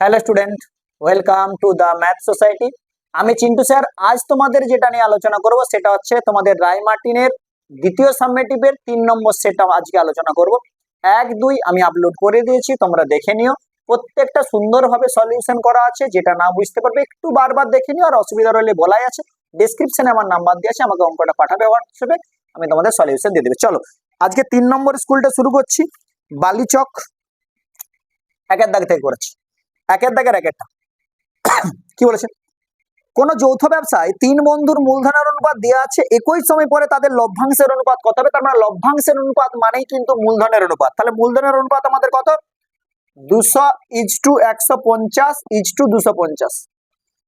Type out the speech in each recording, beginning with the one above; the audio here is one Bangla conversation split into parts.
Hello student, welcome to the math society. আমি চিন্টু স্যার। আজ তোমাদের যেটা নিয়ে আলোচনা করব সেটা হচ্ছে তোমাদের রায় মার্টিনের দ্বিতীয় সাবমেটিভের 3 নম্বর সেটটা আজকে আলোচনা করব। 1, 2 আমি আপলোড করে দিয়েছি, তোমরা দেখে নিও। প্রত্যেকটা সুন্দরভাবে সলিউশন করা আছে, যেটা না বুঝতে পারবে একটু বারবার দেখে নিও। আর অসুবিধা রইলে বলাই আছে, ডেসক্রিপশনে আমার নাম্বার দিয়ে আছে, আমাকে অঙ্কটা পাঠাবে হোয়াটসঅ্যাপে, আমি তোমাদের সলিউশন দিয়ে দেবে। চলো আজকে 3 নম্বর স্কুলটা শুরু করছি। বালিচক একের দাগ থেকে করেছি। একের দাগের একটা কি বলেছে, কোন যৌথ ব্যবসায় 3 বন্ধুর মূলধনের অনুপাত দেওয়া আছে, একই সময় পরে তাদের লভ্যাংশের অনুপাত কত হবে। তার মানে লভ্যাংশের অনুপাত মানেই কিন্তু মূলধনের অনুপাত। তাহলে মূলধনের অনুপাত আমাদের কত, 200:150:250।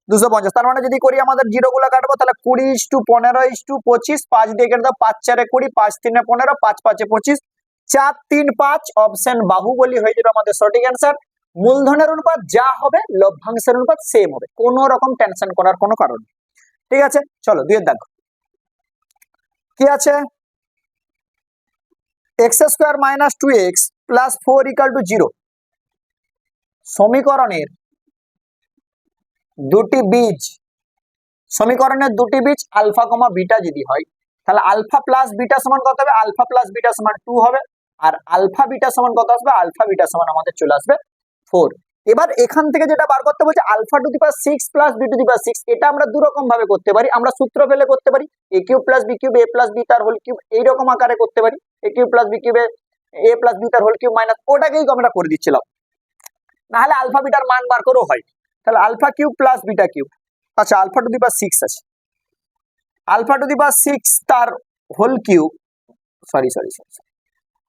250, তার মানে যদি করি আমাদের জিরো গুলো কাটবো, তাহলে 20:15:25, 5 দিয়ে কেটে দাও, 5×4 = 20, 5×3 = 15, 5×5 = 25, 4-3-5 অপশন বাহুবলী হয়ে যাবে আমাদের সঠিক অ্যান্সার। মূলধনের অনুপাত যা হবে লভ্যাংশের অনুপাত সেম হবে, কোনো রকম টেনশন করার কোনো কারণ নেই। ঠিক আছে, চলো দুইয়ের দাগ কি আছে, x² - 2x + 4 = 0 সমীকরণের দুটি বীজ আলফা, বিটা যদি হয়, তাহলে আলফা প্লাস বিটা সমান কত হবে, আলফা প্লাস বিটা সমান 2 হবে। আর আলফা বিটা সমান কত আসবে, আলফা বিটা সমান আমাদের চলে আসবে 4। এবার এখান থেকে যেটা বার করতে বলছে alpha to the power 6 plus B to the power 6, এটা আমরা দু রকম ভাবে করতে পারি। আমরা সূত্র ফেলে করতে পারি, a cube plus B cube a plus B তার হোল কিউব, এইরকম আকারে করতে পারি। a cube plus B cube a plus B তার হোল কিউব মাইনাস, ওটাকেই আমরা করে দিচ্ছিলাম। নাহলে আলফা বিটার মান বার করেও হয়। তাহলে alpha cube plus beta cube, আচ্ছা আলফা টু দি পাওয়ার 6 আছে, আলফা টু দি পাওয়ার 6 তার whole cube, sorry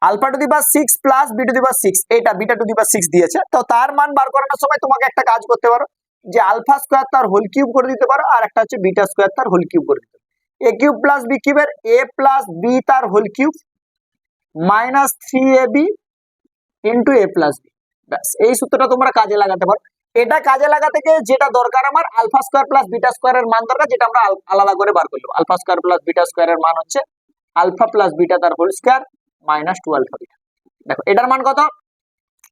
alpha to the power 6 plus B to the power 6, এটা বিটা টু দি পাওয়ার 6 দিয়েছে। তো তার মান বার করানোর সময় তোমাকে একটা কাজ করতে পারো, যে আলফা স্কয়ার তার হোল কিউব করে দিতে পারো, আর একটা হচ্ছে বিটা স্কয়ার তার হোল কিউব করে দিতে পারো। a কিউব প্লাস বি কিউবের a প্লাস বি তার whole cube minus 3ab into a plus B, ব্যাস এই সূত্রটা তোমরা কাজে লাগাতে পারো। এটা কাজে লাগাতে গিয়ে যেটা দরকার আমার আলফা স্কয়ার প্লাস বিটা স্কয়ারের মান দরকার, যেটা আমরা আলাদা করে বার করলাম। আলফা স্কয়ার প্লাস বিটা স্কয়ারের মান হচ্ছে আলফা প্লাস বিটা তার whole square minus 2 alpha beta. দেখো এটার মান কত,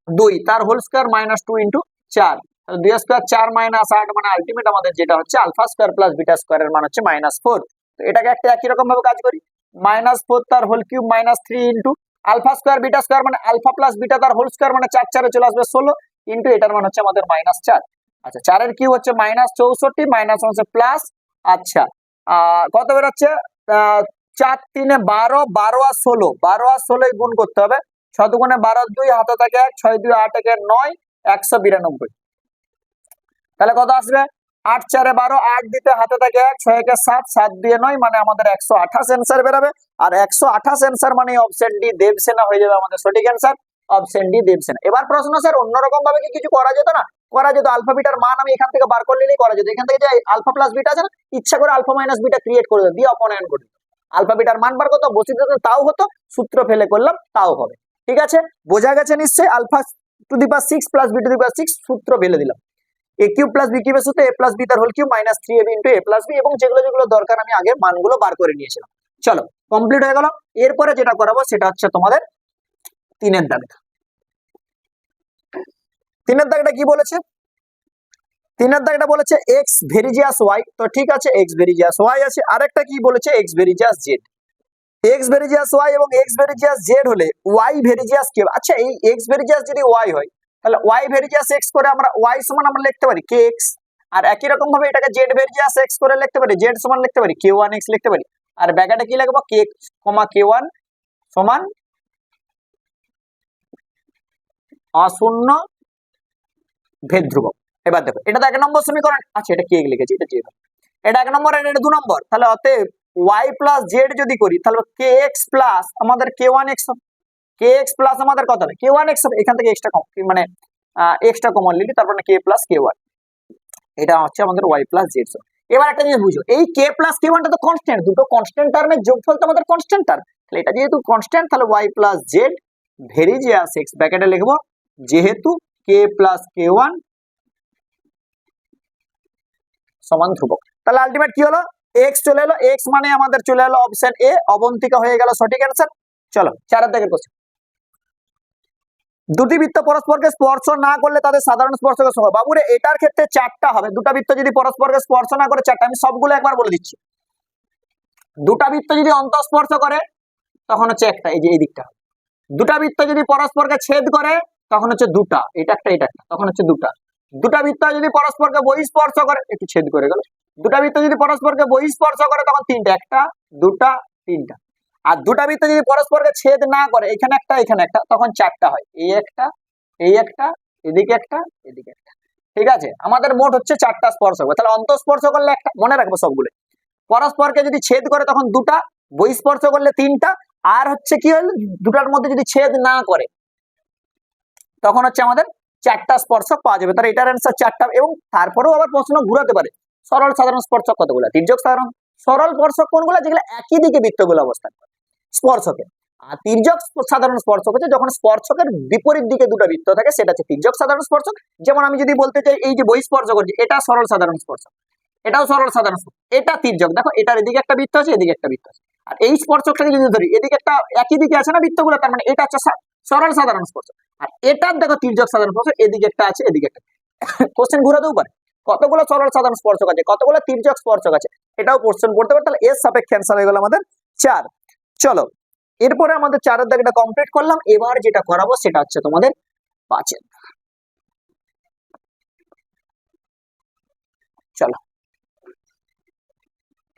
2 তার whole square minus 2 into 4, 2 square 4 minus 8, মানে আলটিমেট আমাদের যেটা হচ্ছে আলফা স্কয়ার প্লাস বিটা স্কয়ারের মান হচ্ছে -4। তো এটাকে একটা একই রকম ভাবে কাজ করি, -4 তার whole cube minus 3 into alpha square beta square, মানে আলফা প্লাস বিটা তার হোল স্কয়ার, মানে 4 চলে আসবে 16 ইন্টু এটার মান হচ্ছে আমাদের -4। আচ্ছা 4 এর কিউব হচ্ছে -64 মাইনাস হচ্ছে প্লাস, আচ্ছা কত বের হচ্ছে, 4×3 = 12, 12 আর 16, 12 আর 16 গুণ করতে হবে। 6 × 12 2, হাতে থাকে 1, 6 2 8 1 9, 192। তাহলে কত আসবে, 8×4 = 12, 8 দিতে হাতে থাকে 1, 6 1 7, 7 2 9, মানে আমাদের 128 অ্যান্সার বেরোবে। আর 128 অ্যান্সার মানে অপশন ডি দেবসেনা হয়ে যাবে আমাদের সঠিক অ্যান্সার, অপশন ডি দেবসেনা। এবার প্রশ্ন স্যার অন্যরকম ভাবে কি কিছু করা যেত না, করা যেত। আলফা বিটার মান আমি এখান থেকে বার করে নিলেই করা যেত। এখান থেকে যে আলফা প্লাস বিটা আছে না, ইচ্ছা করে আলফা মাইনাস বিটা ক্রিয়েট করে দিত, দিয়ে অপনয়ন করে দিত। আলফা বিটার মান বার করতে বসে দিত, তাও হতো, সূত্র ফেলে করলাম তাও হবে। ঠিক আছে, বোঝা গেছে নিশ্চয়ই। Alpha to the power 6 plus B to the power 6 সূত্র ফেলে দিলাম, a কিউব প্লাস বি কিউবের সাথে a প্লাস বি তার whole cube minus 3ab into a plus b, এবং যেগুলো দরকার আমি আগে মানগুলো বার করে নিয়েছিলাম। চলো কমপ্লিট হয়ে গেল। এরপরে যেটা করাবো সেটা হচ্ছে তোমাদের 3-এর দাগটা। 3-এর দাগটা কি বলেছে, 3-এর দাগটা বলেছে x ভেরিজিয়াস y, তো ঠিক আছে x ভেরিজিয়াস y আছে। আরেকটা কি বলেছে x ভেরিজিয়াস z, x ভেরিজিয়াস y এবং x ভেরিজিয়াস z হলে y ভেরিজিয়াস কি হবে। আচ্ছা এই x ভেরিজিয়াস যদি y হয়, তাহলে y ভেরিজিয়াস x করে আমরা y সমান আমরা লিখতে পারি kx, আর একই রকম ভাবে এটাকে z ভেরিজিয়াস x করে লিখতে পারি, z সমান লিখতে পারি k1x লিখতে পারি। আর ব্র্যাকেটে কি লিখবো, k, k1 সমান অশূন্য ভেদ ধ্রুবক। এবার দেখো এটা তো 1 নম্বর সমীকরণ, আচ্ছা এটা k লিখেছি, এটা z, এটা 1 নম্বর, এটা 2 নম্বর। তাহলে অতএব y প্লাস z যদি করি, তাহলে kx প্লাস আমাদের k1x, kx প্লাস আমাদের কত হবে k1x হবে। এখান থেকে এক্সট্রা কম, মানে এক্সট্রা কমন নিলি, তারপরে k প্লাস k1, এটা হচ্ছে আমাদের y প্লাস z। এবার একটা জিনিস বুঝো, এই k প্লাস k1 টা তো কনস্ট্যান্ট, দুটো কনস্ট্যান্ট টার্মের যোগফল তো আমাদের কনস্ট্যান্ট টার্ম। তাহলে এটা যেহেতু কনস্ট্যান্ট, তাহলে y প্লাস z ভেরিজিয়াস x, ব্র্যাকেটে লিখবো যেহেতু k প্লাস k1 সমান ধ্রুবক। তাহলে আলটিমেট কি হলো, x চলে এলো, x মানে আমাদের চলে এলো অপশন এ, অবন্তিকা হয়ে গেল সঠিক অ্যান্সার। চলো 4-এর দাগের কোশ্চেন, দুটি বৃত্ত পরস্পরকে স্পর্শ না করলে তাদের সাধারণ স্পর্শকের সংখ্যা। বাবুরে এটার ক্ষেত্রে 4টা হবে, দুটা বৃত্ত যদি পরস্পরকে স্পর্শ না করে 4টা। আমি সবগুলো একবার বলে দিচ্ছি। দুটা বৃত্ত যদি অন্তঃস্পর্শ করে তখন হচ্ছে একটা, এই যে এই দিকটা। দুটা বৃত্ত যদি পরস্পরকে ছেদ করে তখন হচ্ছে দুটা, এটা একটা এটা একটা, তখন হচ্ছে দুটা। দুটা বৃত্ত যদি পরস্পরকে বহিঃস্পর্শ করে, একটু ছেদ করে গেল, দুটা বৃত্ত যদি পরস্পরকে বহিঃস্পর্শ করে তখন তিনটা, একটা দুটা তিনটা। আর দুটা বৃত্ত যদি পরস্পরকে ছেদ না করে, এখানে একটা এখানে একটা, তখন 4টা হয়, এই একটা এই একটা, এদিকে একটা এদিকে একটা। ঠিক আছে, আমাদের মোট হচ্ছে 4টা স্পর্শ হবে। তাহলে অন্তঃস্পর্শ করলে একটা, মনে রাখবো সবগুলো। পরস্পরকে যদি ছেদ করে তখন দুটা, বহিঃস্পর্শ করলে তিনটা, আর হচ্ছে কি হলো দুটার মধ্যে যদি ছেদ না করে তখন হচ্ছে আমাদের 4টা স্পর্শক পাওয়া যাবে। তাহলে এটার অ্যান্সার 4টা। এবং তারপরেও আবার প্রশ্ন ঘুরাতে পারে, সরল সাধারণ স্পর্শক কতগুলো, তির্যক সাধারণ সরল স্পর্শক কোনগুলো, যেগুলো একই দিকে বৃত্তগুলো অবস্থান করে স্পর্শকে। আর তির্যক সাধারণ স্পর্শক হচ্ছে যখন স্পর্শকের বিপরীত দিকে দুটো বৃত্ত থাকে, সেটা হচ্ছে তির্যক সাধারণ স্পর্শক। যেমন আমি যদি বলতে চাই এই যে বহিঃস্পর্শ করছি, এটা সরল সাধারণ স্পর্শক, এটাও সরল সাধারণ স্পর্শক, এটা তির্যক। দেখো এটার এদিকে একটা বৃত্ত আছে, এদিকে একটা বৃত্ত আছে। আর এই স্পর্শকটাকে যদি ধরি, এদিকে একটা একই দিকে আছে না বৃত্তগুলো, তার মানে এটা হচ্ছে সরল সাধারণ স্পর্শক। আর এটার দেখো তির্যক সাধারণ স্পর্শক, এদিকে একটা আছে এদিকে একটা। কোশ্চেন ঘুরাতেও পারে, কতগুলো সরল সাধারণ স্পর্শক আছে, কতগুলো তির্যক স্পর্শক আছে, এটাও কোশ্চেন করতে পারে। তাহলে এর সাপেক্ষে অ্যান্সার হয়ে গেল আমাদের 4। চলো, এরপরে আমাদের 4-এর দাগটা কমপ্লিট করলাম। এবার যেটা করাবো সেটা হচ্ছে তোমাদের 5-এর। চলো,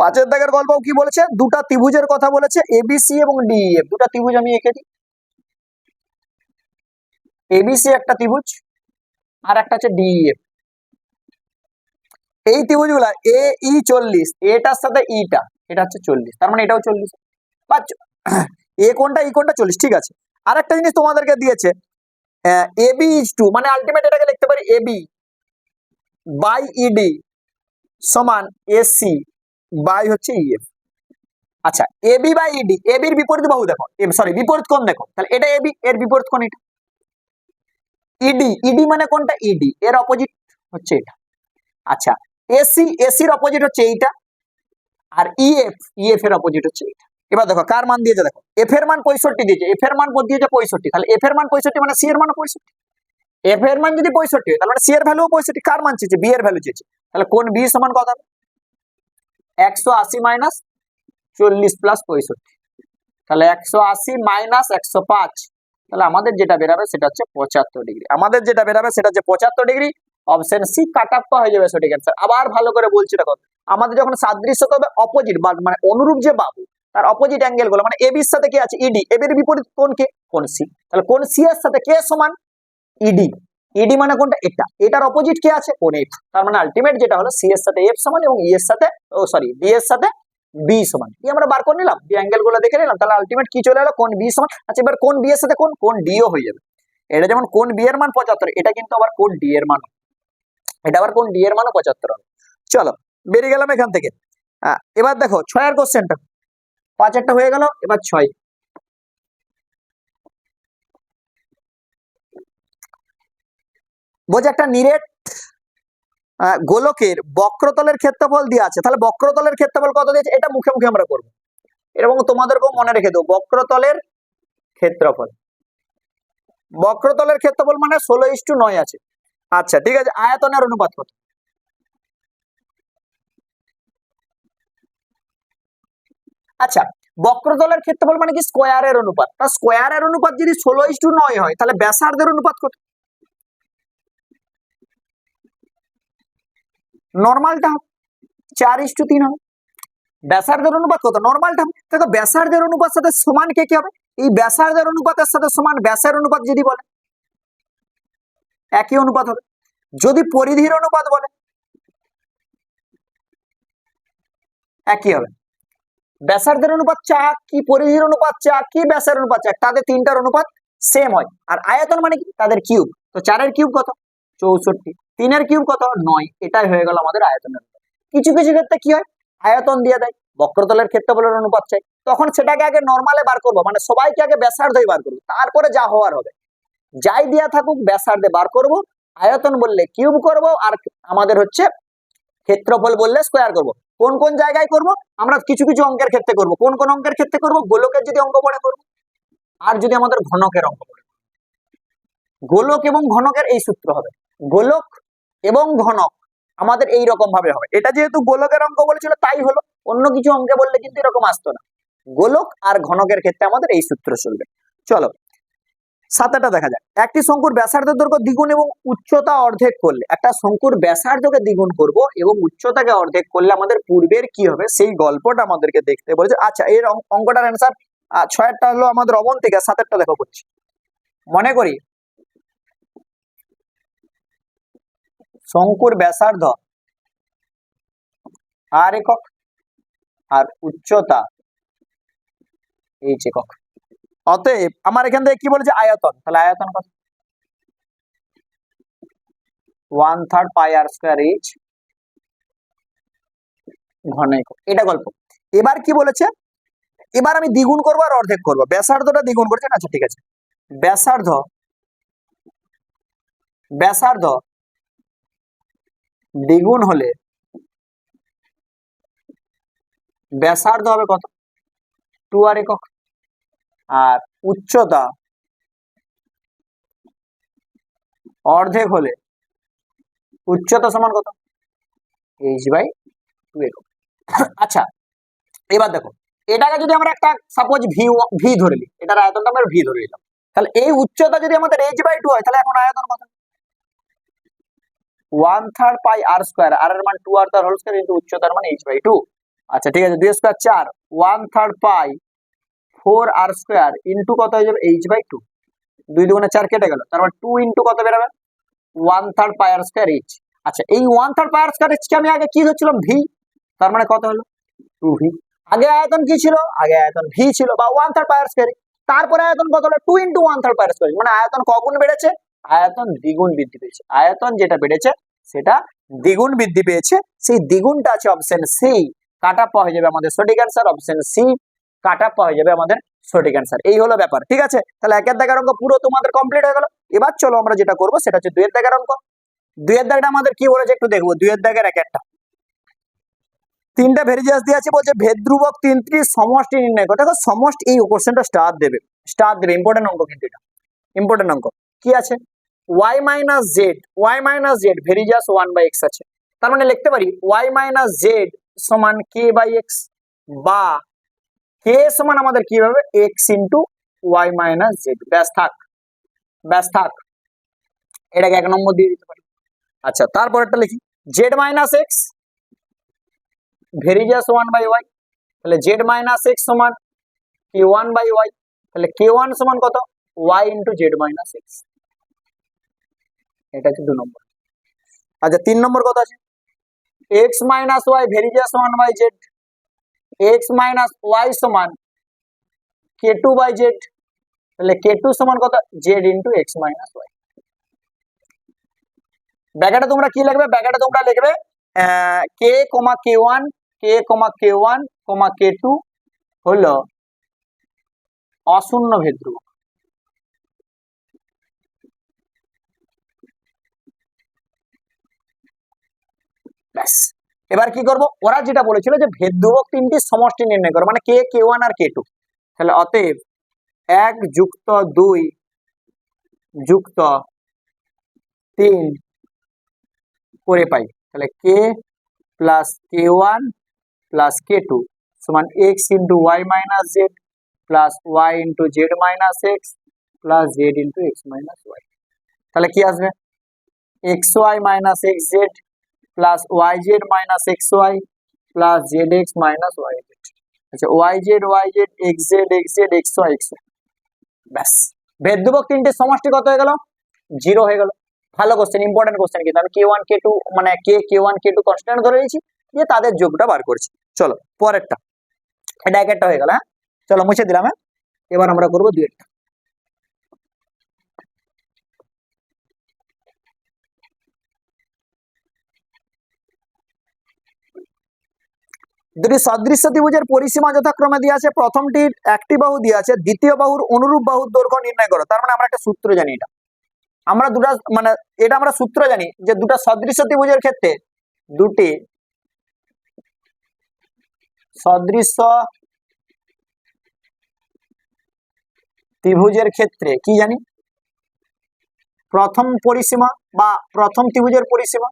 5-এর দাগের গল্প কি বলেছে, দুটা ত্রিভুজের কথা বলেছে, এবিসি এবং ডিইএফ। দুটা ত্রিভুজ আমি এঁকে দিই। এবিসি একটা ত্রিভুজ, আর একটা হচ্ছে ডিইএফ। এই ত্রিভুজগুলা এ ই 40, এটার সাথে ইটা, এটা হচ্ছে 40, তার মানে এটাও 40। এ কোনটা ই কোনটা 40, ঠিক আছে। আর একটা জিনিস তোমাদেরকে দিয়েছে, এবি ইজ টু, মানে আলটিমেট এটাকে লিখতে পারি এবি বাই ইডি সমান এসি বাই হচ্ছে ইএফ। আচ্ছা, এবি বাই ইডি, এবির বিপরীত বাহু দেখো, সরি বিপরীত কোণ দেখো, তাহলে এটা এবি, এর বিপরীত কোণ এটা। ইডি, ইডি মানে কোনটা, ইডি, এর অপোজিট হচ্ছে এটা। আচ্ছা, এসি, এসির অপোজিট হচ্ছে এইটা। আর ইএফ, ইএফ এর অপোজিট হচ্ছে এটা। এবার দেখো কার মান দিয়েছে, দেখো এফ এর মান 65 দিয়েছে, এফ এর মান দিয়েছে 65, তাহলে এফ এর মান 65 মানে সি এর মান 65। এফ এর মান যদি 65 হয়, তাহলে সি এর ভ্যালু 65। কার মান চেয়েছে, বি এর ভ্যালু চেয়েছে। তাহলে কোণ বি সমান কত, 180 মাইনাস 40 প্লাস 65। তাহলে 180 মাইনাস 105, তাহলে আমাদের যেটা বেরাবে সেটা হচ্ছে 75 ডিগ্রি। আমাদের যেটা বেরাবে সেটা হচ্ছে 75 ডিগ্রি। অপশন সি কাট আপ হয়ে যাবে সঠিক অ্যান্সার। আবার ভালো করে বলছি দেখো, আমাদের যখন সাদৃশ্য হবে অপোজিট বা মানে অনুরূপ যে বাহু, তার অপোজিট অ্যাঙ্গেল গুলো, মানে এবির সাথে কি আছে ইডি, এবির বিপরীত কোণ কে, কোণ সি। তাহলে কোণ সি এর সাথে কে সমান, ইডি। ইডি মানে কোনটা, এটা, এটার অপোজিট কে আছে, কোণ এফ। তার মানে আলটিমেট যেটা হলো সি এর সাথে এফ সমান এবং ই এর সাথে, ও সরি ডি এর সাথে বি সমান। কি আমরা বার করে নিলাম, বি অ্যাঙ্গেল গুলো দেখে নিলাম, তাহলে আলটিমেট কি চলে এলো, কোণ বি সমান। আচ্ছা, এবার কোণ বি এর সাথে কোণ ডিও হয়ে যাবে। এটা যেমন কোণ বি এর মান 75, এটা কিন্তু আবার কোণ ডি এর মান, এটা আবার কোণ ডি এর মানও 75 হবে। চলো, বেরিয়ে গেলাম এখান থেকে। এবার দেখো 6-এর কোশ্চেনটা, 5-এরটা হয়ে গেল, এবার 6। বলছে একটা নিরেট গোলকের বক্রতলের ক্ষেত্রফল দেওয়া আছে। তাহলে বক্রতলের ক্ষেত্রফল কত দিয়েছে, এটা মুখে মুখে আমরা করবো, এবং তোমাদেরকেও মনে রেখে দেবো বক্রতলের ক্ষেত্রফল। বক্রতলের ক্ষেত্রফল মানে 16:9 আছে। আচ্ছা ঠিক আছে, আয়তনের অনুপাত কত, আচ্ছা বক্রতলের ক্ষেত্রফল মানে কি, স্কোয়ারের অনুপাত। তা স্কোয়ারের অনুপাত যদি 16:9 হয়, তাহলে ব্যাসার্ধের অনুপাত কত, নর্মালটা হবে 4:3 হবে। ব্যাসার্ধের অনুপাত কত, নর্মালটা হবে। দেখো ব্যাসার্ধের অনুপাত সাথে সমান কে কি হবে, এই ব্যাসার্ধের অনুপাতের সাথে সমান ব্যাসের অনুপাত যদি বলে, একই অনুপাত হবে। যদি পরিধির অনুপাত বলে, একই হবে। ব্যাসার্ধের অনুপাত চাক কি, পরিধির অনুপাত চাক কি, ব্যাসের অনুপাত চাক, তাদের তিনটার অনুপাত সেম হয়। আর আয়তন মানে কি, তাদের কিউব। তো 4-এর কিউব কত, 64, 3-এর কিউব কত, 9। এটাই হয়ে গেল আমাদের আয়তনের অনুপাত। কিছু কিছু ক্ষেত্রে কি হয়, আয়তন দিয়ে দেয়, বক্রতলের ক্ষেত্রফলের অনুপাত চাই, তখন সেটাকে আগে নর্মালে বার করবো, মানে সবাইকে আগে ব্যাসার্ধই বার করবো, তারপরে যা হওয়ার হবে। যাই দিয়া থাকুক ব্যাসার্ধে বার করব, আয়তন বললে কিউব করব, আর আমাদের হচ্ছে ক্ষেত্রফল বললে স্কোয়ার করব। কোন কোন জায়গায় করব, আমরা কিছু কিছু অঙ্কের ক্ষেত্রে করব। কোন কোন অঙ্কের ক্ষেত্রে করব, গোলকের যদি অঙ্ক পড়ে করব, আর যদি আমাদের ঘনকের অঙ্ক পড়ে। গোলক এবং ঘনকের এই সূত্র হবে, গোলক এবং ঘনক আমাদের এই রকম ভাবে হবে। এটা যেহেতু গোলকের অঙ্ক বলেছিল তাই হলো, অন্য কিছু অঙ্কে বললে কিন্তু এরকম আসতো না। গোলক আর ঘনকের ক্ষেত্রে আমাদের এই সূত্র চলবে। চলো 7টা দেখা যায়। একটি শঙ্কুর ব্যাসার্ধ দৈর্ঘ্য দ্বিগুণ এবং উচ্চতা অর্ধেক করলে, একটা শঙ্কুর ব্যাসার্ধকে দ্বিগুণ করব এবং উচ্চতাকে অর্ধেক করলে আমাদের পূর্বের কি হবে সেই গল্পটা আমাদেরকে দেখতে বলেছে। আচ্ছা এর অঙ্কটার অ্যান্সার 6টা হলো আমাদের অবন্তিকা, 7টা দেখো করছি। মনে করি শঙ্কুর ব্যাসার্ধ আর একক আর উচ্চতা এইচ একক। অতএব আমার এখান থেকে কি বলেছে আয়তন, তাহলে আয়তন কত 1/3 পাই আর স্কয়ার এইচ ঘন একক, এটা গল্প। এবার কি বলেছে, এবার আমি দ্বিগুণ করবো আর অর্ধেক করবো, ব্যাসার্ধটা দ্বিগুণ করছেন। আচ্ছা ঠিক আছে, ব্যাসার্ধ ব্যাসার্ধ দ্বিগুণ হলে ব্যাসার্ধ হবে কত 2 আর একক, আর উচ্চতা অর্ধেক হলে উচ্চতা সমান কত h/2 একক। আচ্ছা এবার দেখো এটাকে যদি আমরা একটা সাপোজ ভি ধরে নিই, এটার আয়তনটা আমরা ভি ধরে নিলাম, তাহলে এই উচ্চতা যদি আমাদের h/2 হয় তাহলে এখন আয়তন কত 1/3 পাই আর স্কয়ার, আর এর মান 2 আর তার হোল স্কয়ার ইনটু উচ্চতার মান h/2। আচ্ছা ঠিক আছে, 2 স্কয়ার 4, 1/3 পাই 4 আর স্কয়ার ইনটু কত হয়ে যাবে h/2, 2 দুগুণে 4 কেটে গেল, তারপর 2 ইনটু কত বেরোবে 1/3 পাই আর স্কয়ার h। আচ্ছা এই 1/3 পাই আর স্কয়ার h কে আমি আগে কি ধরছিলাম ভি, তার মানে কত হলো 2v। আগে আয়তন কি ছিল, আগে আয়তন ভি ছিল বা 1/3 পাই আর স্কয়ার, তারপরে আয়তন কত হলো 2 ইনটু 1/3 পাই আর স্কয়ার, মানে আয়তন কগুণ বেড়েছে, আয়তন দ্বিগুণ বৃদ্ধি পেয়েছে, আয়তন যেটা বেড়েছে সেটা দ্বিগুণ বৃদ্ধি পেয়েছে, সেই দ্বিগুণটা আছে অপশন সি, কাটা পাওয়া হয়ে যাবে আমাদের সঠিক অ্যান্সার অপশন সি, কাটা পাওয়া হয়ে যাবে আমাদের সঠিক অ্যান্সার। এই হলো ব্যাপার, ঠিক আছে। তাহলে একের দাগের অঙ্ক পুরো তোমাদের কমপ্লিট হয়ে গেল। এবার চলো আমরা যেটা করবো সেটা হচ্ছে 2 এর দাগের অঙ্ক। 2 এর দাগটা আমাদের কি বলেছে একটু দেখবো, 2 এর দাগের এক একটা 3টা ভেরিজিয়াস দিয়ে আছে, বলছে ভেদ ধ্রুবক 3টির সমষ্টি নির্ণয় করো। দেখো সমষ্টি, এই কোশ্চেনটা স্টার দেবে, ইম্পর্টেন্ট অঙ্ক, কিন্তু এটা ইম্পর্টেন্ট অঙ্ক। কি আছে y মাইনাস জেড, ভেরিজিয়াস 1/x আছে, তার মানে লিখতে পারি y মাইনাস জেড সমান k বাই এক্স, বা k সমান আমাদের কি হবে x into y minus Z. ব্যাস থাক, এটাকে 1 নম্বর দিয়ে দিতে পারি। আচ্ছা তারপরেরটা লিখি z মাইনাস এক্স ভেরিজিয়াস 1/y, তাহলে z মাইনাস এক্স সমান k1/y, তাহলে k1 সমান কত y into z minus x, এটা হচ্ছে 2 নম্বর। আচ্ছা 3 নম্বর কত আছে x minus y ভেরিজিয়াস 1/z, x minus y সমান k2/z, তাহলে k2 সমান কত z into x minus y। ব্র্যাকেটে তোমরা কি লিখবে, ব্র্যাকেটে তোমরা লিখবে k, k1, k1, k2 হলো অশূন্য ভেদ ধ্রুবক। ব্যাস এবার কি করব, ওরা যেটা বলেছিল যে ভেদ ধ্রুবক 3টির সমষ্টি নির্ণয় করো, মানে k1 আর k2, তাহলে অতএব 1 যুক্ত 2 যুক্ত 3 করে পাই, তাহলে k plus k1 plus k2 সমান x into y minus Z plus y into Z minus X plus Z into X minus Y. তাহলে কি আসবে xy minus X Z plus Y Z minus X Y plus Z X minus Y Z. আচ্ছা Y Z X Z X Y X Y. ব্যাস ভেদ ধ্রুবক 3টির সমষ্টি কত হয়ে গেল 0 হয়ে গেল। ভালো কোশ্চেন, ইম্পর্টেন্ট কোশ্চেন, কিন্তু আমি k1 k2 মানে k1 k2 কনস্ট্যান্ট ধরে নিয়েছি, দিয়ে তাদের যোগটা বার করছি। চলো পরেরটা, এটা একটা হয়ে গেল। হ্যাঁ চলো মুছে দিলাম। হ্যাঁ এবার আমরা করবো 2 দুটি সদৃশ্য ত্রিভুজের পরিসীমা যথাক্রমে দিয়ে আছে, প্রথমটির একটি বাহু দিয়ে আছে, দ্বিতীয় বাহুর অনুরূপ বাহুর দৈর্ঘ্য নির্ণয় করো। তার মানে আমরা একটা সূত্র জানি, এটা আমরা দুটা মানে এটা আমরা সূত্র জানি যে দুটো সদৃশ্য ত্রিভুজের ক্ষেত্রে, দুটি সদৃশ্য ত্রিভুজের ক্ষেত্রে কি জানি প্রথম পরিসীমা বা প্রথম ত্রিভুজের পরিসীমা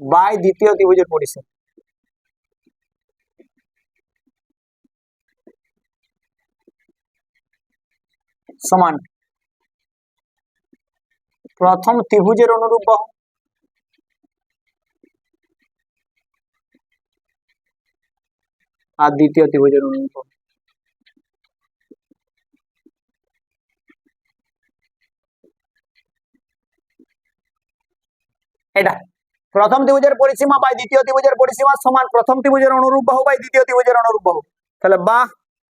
বাই দ্বিতীয় ত্রিভুজের পরিসীমা সমান প্রথম ত্রিভুজের অনুরূপ বাহু আর দ্বিতীয় ত্রিভুজের অনুরূপ বাহু। এটা প্রথম ত্রিভুজের পরিসীমা বাই দ্বিতীয় ত্রিভুজের পরিসীমা সমান প্রথম ত্রিভুজের অনুরূপ বাহু বাই দ্বিতীয় ত্রিভুজের অনুরূপ বাহু। তাহলে বাহ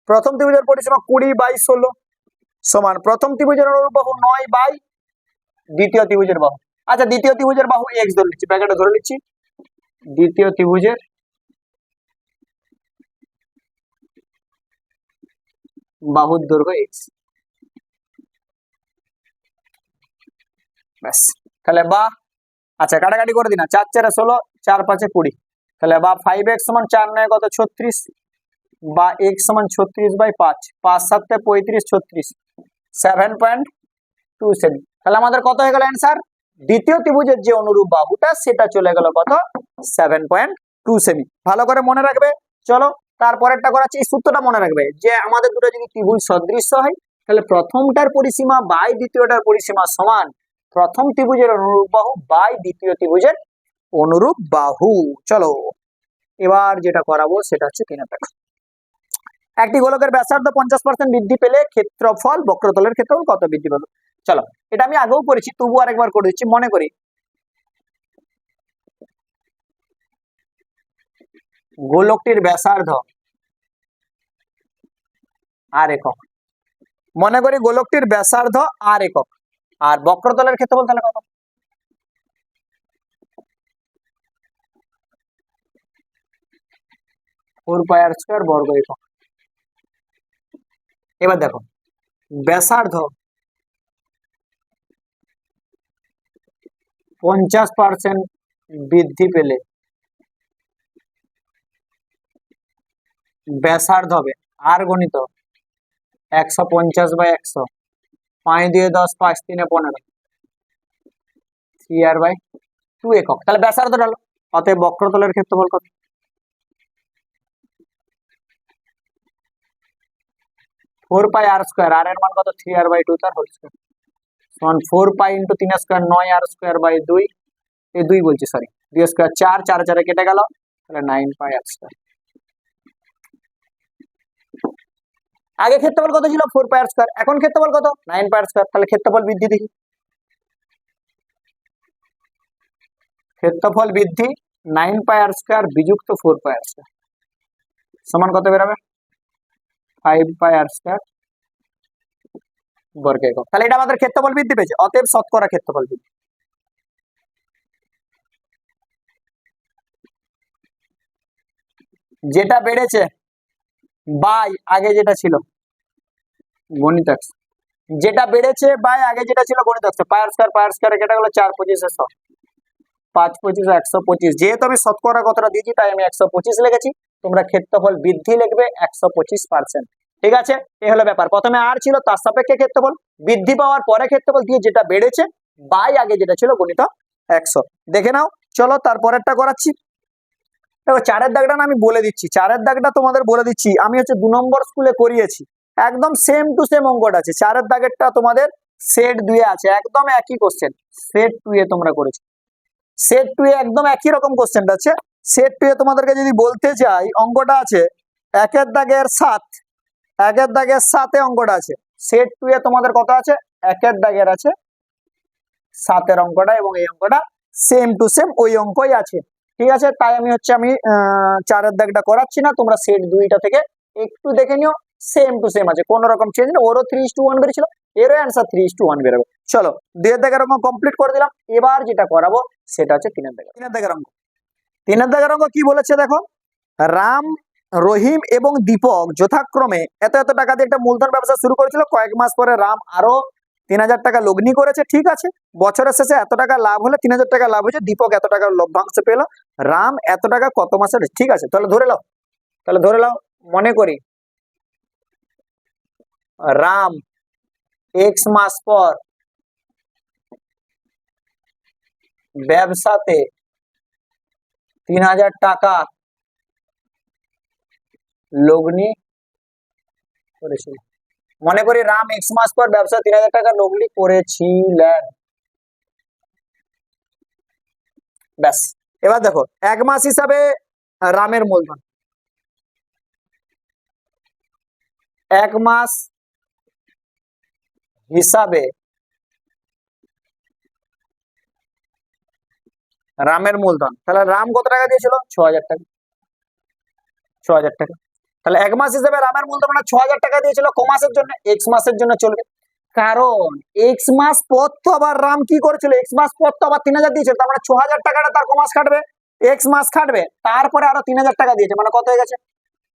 প্রথম ত্রিভুজের পরিসীমা 20/16 সমান প্রথম ত্রিভুজের অনুরূপ বাহু 9 বাই দ্বিতীয় ত্রিভুজের বাহু। আচ্ছা দ্বিতীয় ত্রিভুজের বাহু x ধরে নিচ্ছি, ব্র্যাকেটে ধরে নিচ্ছি দ্বিতীয় ত্রিভুজের বাহুর দৈর্ঘ্য x। ব্যাস তাহলে বা আচ্ছা কাটাকাটি করে দিন, 4 4 16 4 5 20 তাহলে বা 5x সমান 4 9 কত 36 বা x সমান 36/5 5 7 35 36 7.27। তাহলে আমাদের কত হয়ে গেল অ্যান্সার? দ্বিতীয় ত্রিভুজের যে অনুরূপ বাহুটা সেটা চলে গেল কত 7.27। ভালো করে মনে রাখবে। চলো তারপরেরটা করাচ্ছি, এই সূত্রটা মনে রাখবে যে আমাদের দুটো যদি ত্রিভুজ সদৃশ্য হয় তাহলে প্রথমটার পরিসীমা বাই দ্বিতীয়টার পরিসীমা সমান প্রথম ত্রিভুজের অনুরূপ বাহু বাই দ্বিতীয় ত্রিভুজের অনুরূপ বাহু। চলো এবার যেটা করাবো সেটা হচ্ছে কিনা দেখো, একটি গোলকের ব্যাসার্ধ 50% বৃদ্ধি পেলে ক্ষেত্রফল বক্রতলের ক্ষেত্রফল কত বৃদ্ধি পাবে? চলো এটা আমি আগেও করেছি, তবু আরেকবার করে দিচ্ছি। মনে করি গোলকটির ব্যাসার্ধ আর একক, মনে করি গোলকটির ব্যাসার্ধ আর একক, আর বক্রতলের ক্ষেত্রফল তাহলে কত? ফোর পাই আর স্কয়ার বর্গ একক। এবার দেখো ব্যাসার্ধ 50% বৃদ্ধি পেলে ব্যাসার্ধ হবে আর গণিত 150/100 5 2 10 5 3 15 3r/2 একক। তাহলে ব্যাসার্ধ হলো, অতএব বক্রতলের ক্ষেত্রফল কত? 4 পাই আর স্কয়ার, আর এর মান কত 3r/2 তার হোল স্কয়ার সমান 4 pi into 3 square 9r square by 2 এই 2 বলছি সরি 2 স্কয়ার 4 4 4 কেটে গেল তাহলে 9 পাই আর স্কয়ার। আগে ক্ষেত্রফল কত ছিল 4 পাই আর স্কয়ার, এখন ক্ষেত্রফল কত 9 পাই আর স্কয়ার। তাহলে ক্ষেত্রফল বৃদ্ধি দেখি, ক্ষেত্রফল বৃদ্ধি 9 পাই আর স্কয়ার বিযুক্ত 4 পাই আর স্কয়ার সমান কত বেরোবে 5 পাই আর স্কয়ার বর্গ একক। তাহলে এটা আমাদের ক্ষেত্রফল বৃদ্ধি পেয়েছে, অতএব শতকরা ক্ষেত্রফল বৃদ্ধি। যেটা বেড়েছে বাই আগে যেটা ছিল গণিত x, যেটা বেড়েছে বাই আগে যেটা ছিল গণিত x, পাই আর স্কয়ার কেটে গেল 4 25 100 5 25 125। যেহেতু আমি শতকরা কতটা দিয়েছি তাই আমি 125 লিখেছি, তোমরা ক্ষেত্রফল বৃদ্ধি লিখবে 125%। ঠিক আছে, এই হলো ব্যাপার। প্রথমে আর ছিল তার সাপেক্ষে ক্ষেত্রফল বৃদ্ধি পাওয়ার পরে ক্ষেত্রফল দিয়ে যেটা বেড়েছে বাই আগে যেটা ছিল গণিত 100। দেখে নাও, চলো তারপরেরটা করাচ্ছি। দেখো চারের দাগটা না আমি বলে দিচ্ছি, চারের দাগটা তোমাদের বলে দিচ্ছি, আমি হচ্ছে 2 নম্বর স্কুলে করিয়েছি, একদম সেম টু সেম অঙ্কটা আছে। চারের দাগেরটা তোমাদের সেট 2 এ আছে, একদম একই কোশ্চেন। সেট 2 এ তোমরা করেছো, সেট 2 এ একদম একই রকম কোশ্চেনটা আছে। সেট 2 এ তোমাদেরকে যদি বলতে চাই অঙ্কটা আছে একের দাগের 7, একের দাগের 7 এ অঙ্কটা আছে। সেট 2 এ তোমাদের কত আছে একের দাগের আছে 7 এর অঙ্কটা, এবং এই অঙ্কটা সেম টু সেম ওই অঙ্কই আছে। ঠিক আছে, তাই আমি চারের দাগটা করাচ্ছি না, তোমরা সেট 2টা থেকে একটু দেখে নিও, সেম টু সেম আছে, কোনো রকম চেঞ্জ নেই। ওরও 3:1 বেরিয়েছিল, এরও অ্যান্সার 3:1 বেরোবে। চলো 2 এর দাগের অঙ্ক কমপ্লিট করে দিলাম। এবার যেটা করাবো সেটা হচ্ছে 3 এর দাগের অঙ্ক। 3 এর দাগের অঙ্ক কি বলেছে দেখো, রাম রহিম এবং দীপক যথাক্রমে এত এত টাকা দিয়ে একটা মূলধন ব্যবসা শুরু করেছিল। কয়েক মাস পরে রাম আরো 3000 টাকা লগ্নি করেছে। ঠিক আছে, বছরের শেষে এত টাকা লাভ হলে 3000 টাকা লাভ হয়েছে, দীপক এত টাকা লভ্যাংশ পেল, রাম এত টাকা কত মাসে। ঠিক আছে, তাহলে ধরে নাও মনে করি রাম এক্স মাস পর ব্যবসাতে 3000 টাকা লগ্নি করেছিল। মনে করি রাম এক্স মাস পর ব্যবসা 3000 টাকা লগ্নি করেছিলেন। ব্যাস, এবার দেখো এক মাস হিসাবে রামের মূলধন, এক মাস হিসাবে রামের মূলধন, তাহলে রাম কত টাকা দিয়েছিল? 6000 টাকা। 6000 টাকা, তাহলে এক মাস হিসাবে রামের মূলধন মানে 6000 টাকা দিয়েছিল। ক মাসের জন্য? এক্স মাসের জন্য চলবে, কারণ এক্স মাস পর তো আবার রাম কি করেছিল? এক্স মাস পর তো আবার 3000 দিয়েছিল, তার মানে 6000 টাকাটা তার ক মাস কাটবে? এক্স মাস কাটবে, তারপরে আরো 3000 টাকা দিয়েছে, মানে কত হয়ে গেছে?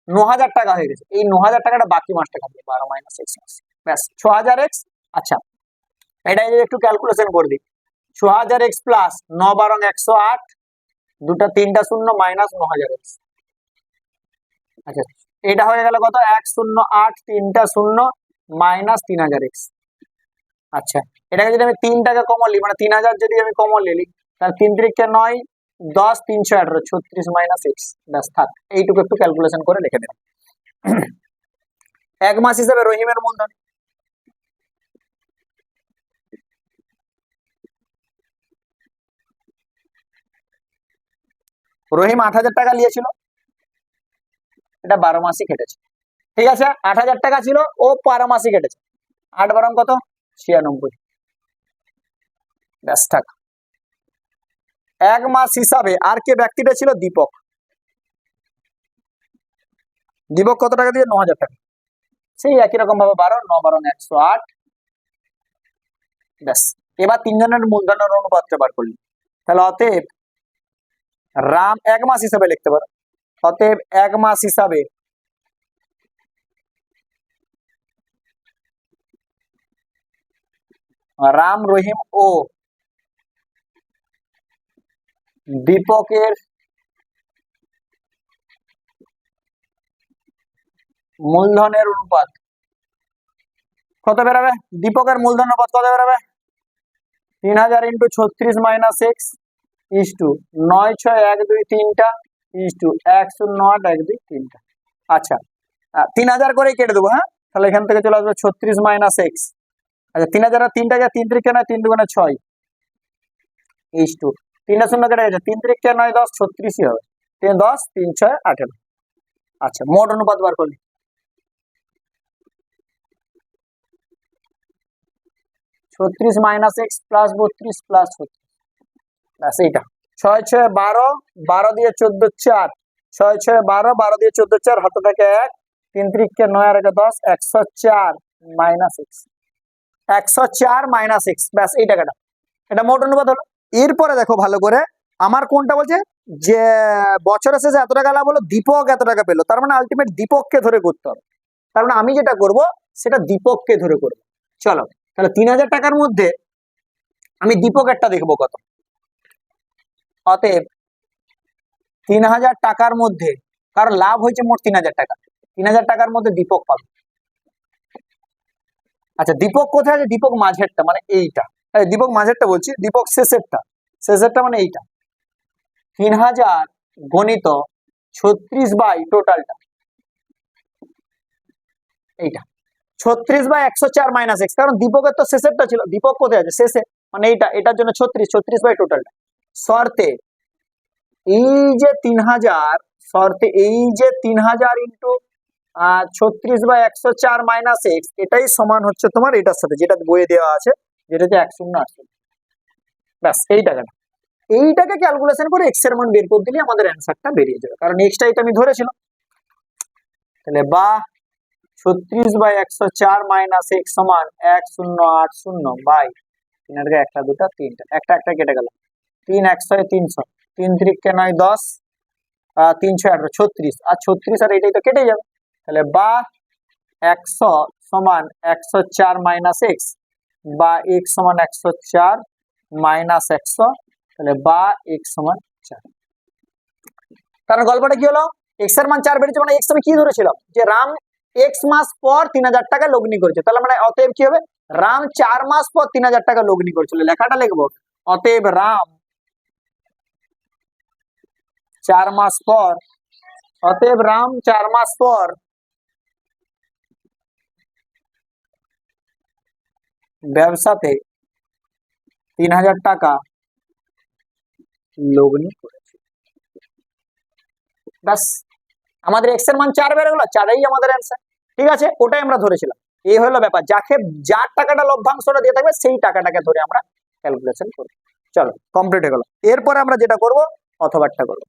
9000 টাকা হয়ে গেছে। এই 9000 টাকাটা বাকি মাসটা কাটবে, 12 মাইনাস এক্স মাস, ব্যাস 6000 এক্স। আচ্ছা, এটা একটু ক্যালকুলেশন করে দিই। 6000 এক্স প্লাস 9 12 108, দুটা তিনটা শূন্য মাইনাস 9000 এক্স। আচ্ছা, এটা হয়ে গেল কত? 108 তিনটা শূন্য মাইনাস 3000 এক্স। আচ্ছা, এটাকে যদি আমি 3 টাকা কমন নিই, মানে 3000 যদি আমি কমন নিই, তাহলে 3 3 9 10 318 36 মাইনাস এক্স। ব্যাস, থাক, এইটুকু একটু ক্যালকুলেশন করে লিখে দেব। এক মাস হিসেবে রহিমের মূলধন, রহিম 8000 টাকা নিয়েছিল, এটা 12 মাসই কেটেছে। ঠিক আছে, 8000 টাকা ছিল, ও 12 মাসই কেটেছে। 8 12 কত? 96। ব্যাস, থাক। এক মাস হিসাবে আর কে ব্যক্তিটা ছিল? দীপক। দীপক কত টাকা দিয়ে? 9000 টাকা। সেই একই রকম ভাবে 12 9 12 108। ব্যাস, এবার তিনজনের মূলধনের অনুপাতটা বার করলি, তাহলে অতএব রাম এক মাস হিসাবে লিখতে পারো। অতএব এক মাস হিসাবে রাম রহিম ও দীপকের মূলধনের অনুপাত কত বেরোবে? দীপকের মূলধন অনুপাত কত বেরোবে? 3000 into 36 minus x is to 9 6 1 2 3টা ইস টু 1 0 8 1 2 3টা। আচ্ছা, 3000 করেই কেটে দেবো। হ্যাঁ, তাহলে এখান থেকে চলে আসবে 36 মাইনাস এক্স। আচ্ছা, 3000 আর 3টা 3 3 9 3 2 6 ইস টু 3টা শূন্য কেটে গেছে, 3 3 9 10 36ই হবে। 3 10 3 6 18। আচ্ছা, মোট অনুপাত বার করলি, 36 মাইনাস এক্স প্লাস 32 প্লাস 36। ব্যাস, এইটা 6 6 12 12 দিয়ে 14 4 6 6 12 12 দিয়ে 14 4 হাতে থাকে 1 3 3 9 আর 10 104 মাইনাস এক্স। 104 minus x. ব্যাস, এই টাকাটা, এটা মোট অনুপাত হলো। এরপরে দেখো ভালো করে, আমার কোনটা বলছে যে বছরের শেষে এত টাকা লাভ হলো, দীপক এত টাকা পেলো, তার মানে আলটিমেট দীপককে ধরে করতে হবে। তার মানে আমি যেটা করব সেটা দীপককে ধরে করব। চলো, তাহলে 3000 টাকার মধ্যে আমি দীপকেরটা দেখবো কত। অতএব 3000 টাকার মধ্যে, কারণ লাভ হয়েছে মোট 3000 টাকা, 3000 টাকার মধ্যে দীপক পাবে। আচ্ছা, দীপক কোথায় আছে? দীপক মাঝেরটা, মানে এইটা। দীপক মাঝেরটা বলছি, দীপক শেষেরটা, শেষেরটা মানে এইটা। 3000 গণিত 36 বাই টোটালটা, এইটা 36 বাই 104 মাইনাস এক্স, কারণ দীপকের তো শেষেরটা ছিল। দীপক কোথায় আছে? শেষে, মানে এইটা, এটার জন্য 36 বাই টোটালটা। শর্তে এই যে 3000, শর্তে এই যে 3000 ইন্টু 36 বাই 104 মাইনাস এক্স, এটাই সমান হচ্ছে তোমার এটার সাথে, যেটা বইয়ে দেওয়া আছে, যেটা হচ্ছে 1080। ব্যাস, এই টাকাটা, এইটাকে ক্যালকুলেশন করে এক্স এর মান বের করে দিলে আমাদের অ্যান্সারটা বেরিয়ে যাবে, কারণ এক্সটা এটা আমি ধরেছিলাম। তাহলে বা 36 বাই 104 মাইনাস এক্স সমান 1080 বাই 3 একটা দুটা তিনটা, একটা একটা কেটে গেল, 3 1 6 300, 3 3 9 10 3 6 18 36, আর 36 আর এটাই তো কেটে যাবে। তাহলে বা 100 সমান 104 মাইনাস এক্স, বা এক্স সমান 104 মাইনাস 100, তাহলে বা এক্স সমান 4। কারণ গল্পটা কি হলো, এক্স এর মান 4 বেরিয়েছে, মানে এক্স আমি কি ধরেছিলাম যে রাম এক্স মাস পর 3,000 টাকা লগ্নি করেছে, তাহলে মানে অতএব কি হবে, রাম 4 মাস পর 3,000 টাকা লগ্নি করেছিল, লেখাটা লিখবো অতএব রাম 4 মাস পর, অতএব রাম 4 মাস পর ব্যবসাতে 3,000 টাকা লগ্নি করেছে। ব্যাস, আমাদের এক্স এর মান 4 বের হলো, 4ই আমাদের অ্যান্সার। ঠিক আছে, ওটাই আমরা ধরেছিলাম। এই হলো ব্যাপার, যার টাকাটা লভ্যাংশটা দিয়ে থাকবে সেই টাকাটাকে ধরে আমরা ক্যালকুলেশন করব। চলো কমপ্লিট হয়ে গেল। এরপরে আমরা যেটা করব অথবাটা করব।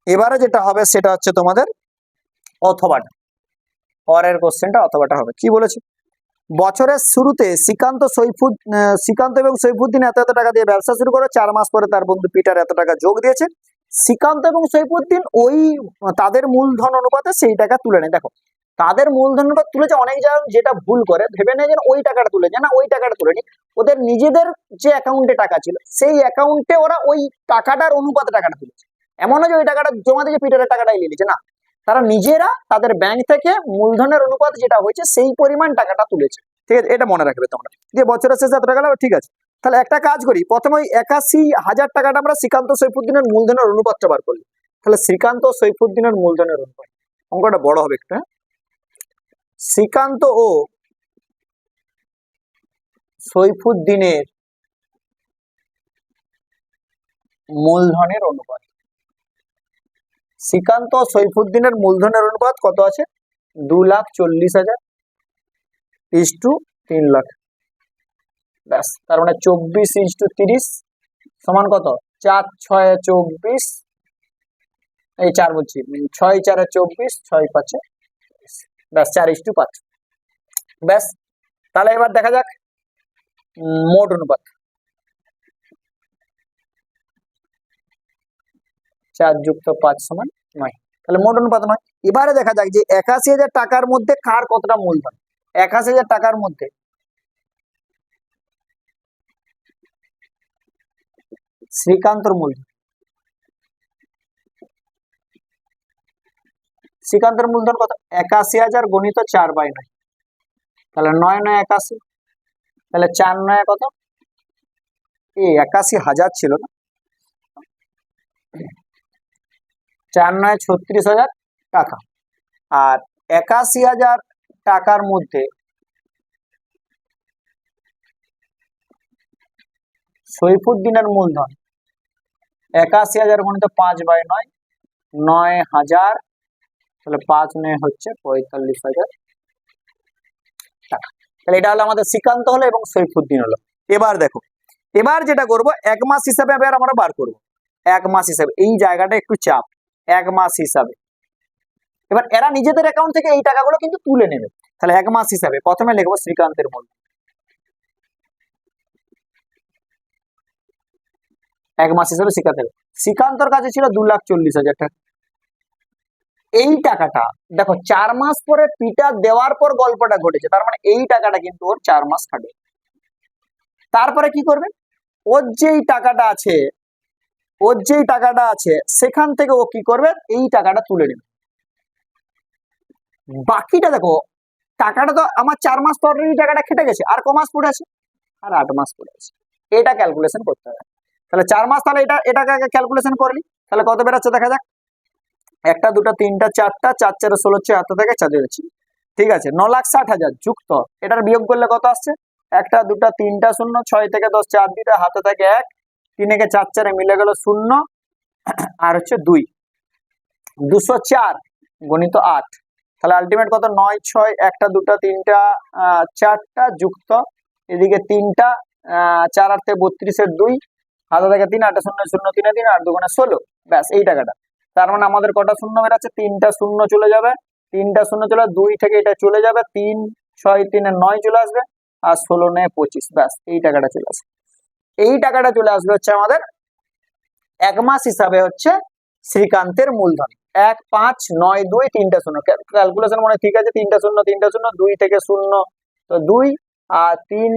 এবারে যেটা হবে সেটা হচ্ছে তোমাদের অথবাটা, পরের কোশ্চেনটা অথবাটা হবে। কি বলেছে, বছরের শুরুতে শ্রীকান্ত এবং সৈফুদ্দিন এত এত টাকা দিয়ে ব্যবসা শুরু করে, 4 মাস পরে তার বন্ধু পিটার এত টাকা যোগ দিয়েছে। শ্রীকান্ত এবং সৈফুদ্দিন ওই তাদের মূলধন অনুপাতে সেই টাকা তুলে নেয়। দেখো তাদের মূলধন অনুপাত তুলেছে, অনেক জায়গায় যেটা ভুল করে ভেবে নেয় যেন ওই টাকাটা তুলেছে, না ওই টাকাটা তুলেনি, ওদের নিজেদের যে অ্যাকাউন্টে টাকা ছিল সেই অ্যাকাউন্টে ওরা ওই টাকাটার অনুপাতে টাকাটা তুলেছে। এমন নয় যে ওই টাকাটা জমা দিয়ে পিটারের টাকাটাই নিয়ে নিয়েছে, না, তারা নিজেরা তাদের ব্যাংক থেকে মূলধনের অনুপাত যেটা হয়েছে সেই পরিমাণ টাকাটা তুলেছে। ঠিক আছে, এটা মনে রাখবে তোমরা, যে বছরের শেষে এত টাকা লাগবে। ঠিক আছে, তাহলে একটা কাজ করি, প্রথমে ওই 81,000 টাকাটা আমরা শ্রীকান্ত সৈফুদ্দিনের মূলধনের অনুপাতটা বার করলি। তাহলে শ্রীকান্ত সৈফুদ্দিনের মূলধনের অনুপাত, অঙ্কটা বড় হবে একটা। শ্রীকান্ত ও সৈফুদ্দিনের মূলধনের অনুপাত, শ্রীকান্ত ও সৈফুদ্দিনের মূলধনের অনুপাত কত আছে, 2,40,000 ইস্টু 3 লাখ। ব্যাস, তার মানে 24:30 সমান কত, 4 6 24, এই 4 বলছি, 6 4 24, 6 5, ব্যাস 4:5। ব্যাস, তাহলে এবার দেখা যাক মোট অনুপাত, 4 যুক্ত 5 সমান 9, তাহলে মোট অনুপাত 9। এবারে দেখা যাক যে 81,000 টাকার মধ্যে কার কতটা মূলধন। 81,000 টাকার মধ্যে শ্রীকান্তর মূলধন, শ্রীকান্তের মূলধন কত, 81,000 গণিত 4/9, তাহলে 9 9 81, তাহলে 4 9 কত, এই 81,000 ছিল না, 4 9 36,000 টাকা। আর 81,000 টাকার মধ্যে সৈফুদ্দিনের মূলধন 81,000 গণিত 5/9, 9,000, তাহলে 5 9 হচ্ছে 45,000 টাকা। তাহলে এটা হলো আমাদের শ্রীকান্ত হলো এবং সৈফুদ্দিন হলো। এবার দেখো, এবার যেটা করব 1 মাস হিসাবে এবার আমরা বার করব, 1 মাস হিসাবে, এই জায়গাটা একটু চাপ, 1 মাস হিসাবে। এবার এরা নিজেদের অ্যাকাউন্ট থেকে এই টাকাগুলো কিন্তু তুলে নেবে। তাহলে 1 মাস হিসাবে প্রথমে লিখবো শ্রীকান্তের মূলধন, 1 মাস হিসাবে শ্রীকান্তর কাছে ছিল 2,40,000 টাকা। এই টাকাটা দেখো 4 মাস পরে পিটার দেওয়ার পর গল্পটা ঘটেছে, তার মানে এই টাকাটা কিন্তু ওর 4 মাস খাটে। তারপরে কি করবে, ওর যেই টাকাটা আছে সেখান থেকে ও কি করবে, এই টাকাটা তুলে নেবে। বাকিটা দেখো, টাকাটা তো আমার 4 মাস পর এই টাকাটা খেটে গেছে, আর ক মাস পড়ে আছে, আর 8 মাস পড়ে আছে, এটা ক্যালকুলেশন করতে হবে। তাহলে 4 মাস, তাহলে এটাকে ক্যালকুলেশন করলি, তাহলে কত বেরোচ্ছে দেখা যাক, 1 2 3 4, 4 4 16 6 হাতে থেকে 4 দিচ্ছি। ঠিক আছে, 9,60,000 যুক্ত এটার বিয়োগ করলে কত আসছে, 1 2 3 0, 6 থেকে 10 4 দিতে হাতে থেকে 1, 3 কে 4 4 মিলে গেল 0, আর হচ্ছে 2, 204 গণিত 8, তাহলে আলটিমেট কত, 9 6, 1 2 3 4টা যুক্ত এদিকে 3টা, 4 8 32 এর 2, হাতে থেকে 3, 8 0 0 3 3, 8 2 16, ব্যাস এই টাকাটা। তার মানে আমাদের কটা শূন্য বেরাচ্ছে, 3টা শূন্য চলে যাবে, 3টা শূন্য চলে, 2 থেকে এটা চলে যাবে, 3 6 3 9 চলে আসবে, আর 16 9 25, ব্যাস এই টাকাটা চলে আসবে। এই টাকাটা চলে আসবে হচ্ছে আমাদের 1 মাস হিসাবে হচ্ছে শ্রীকান্তের মূলধন, 1 5 9 2 3টা শূন্য, ক্যালকুলেশন মনে ঠিক আছে, 3টা শূন্য 3টা শূন্য, 2 থেকে 0 তো 2, আর 3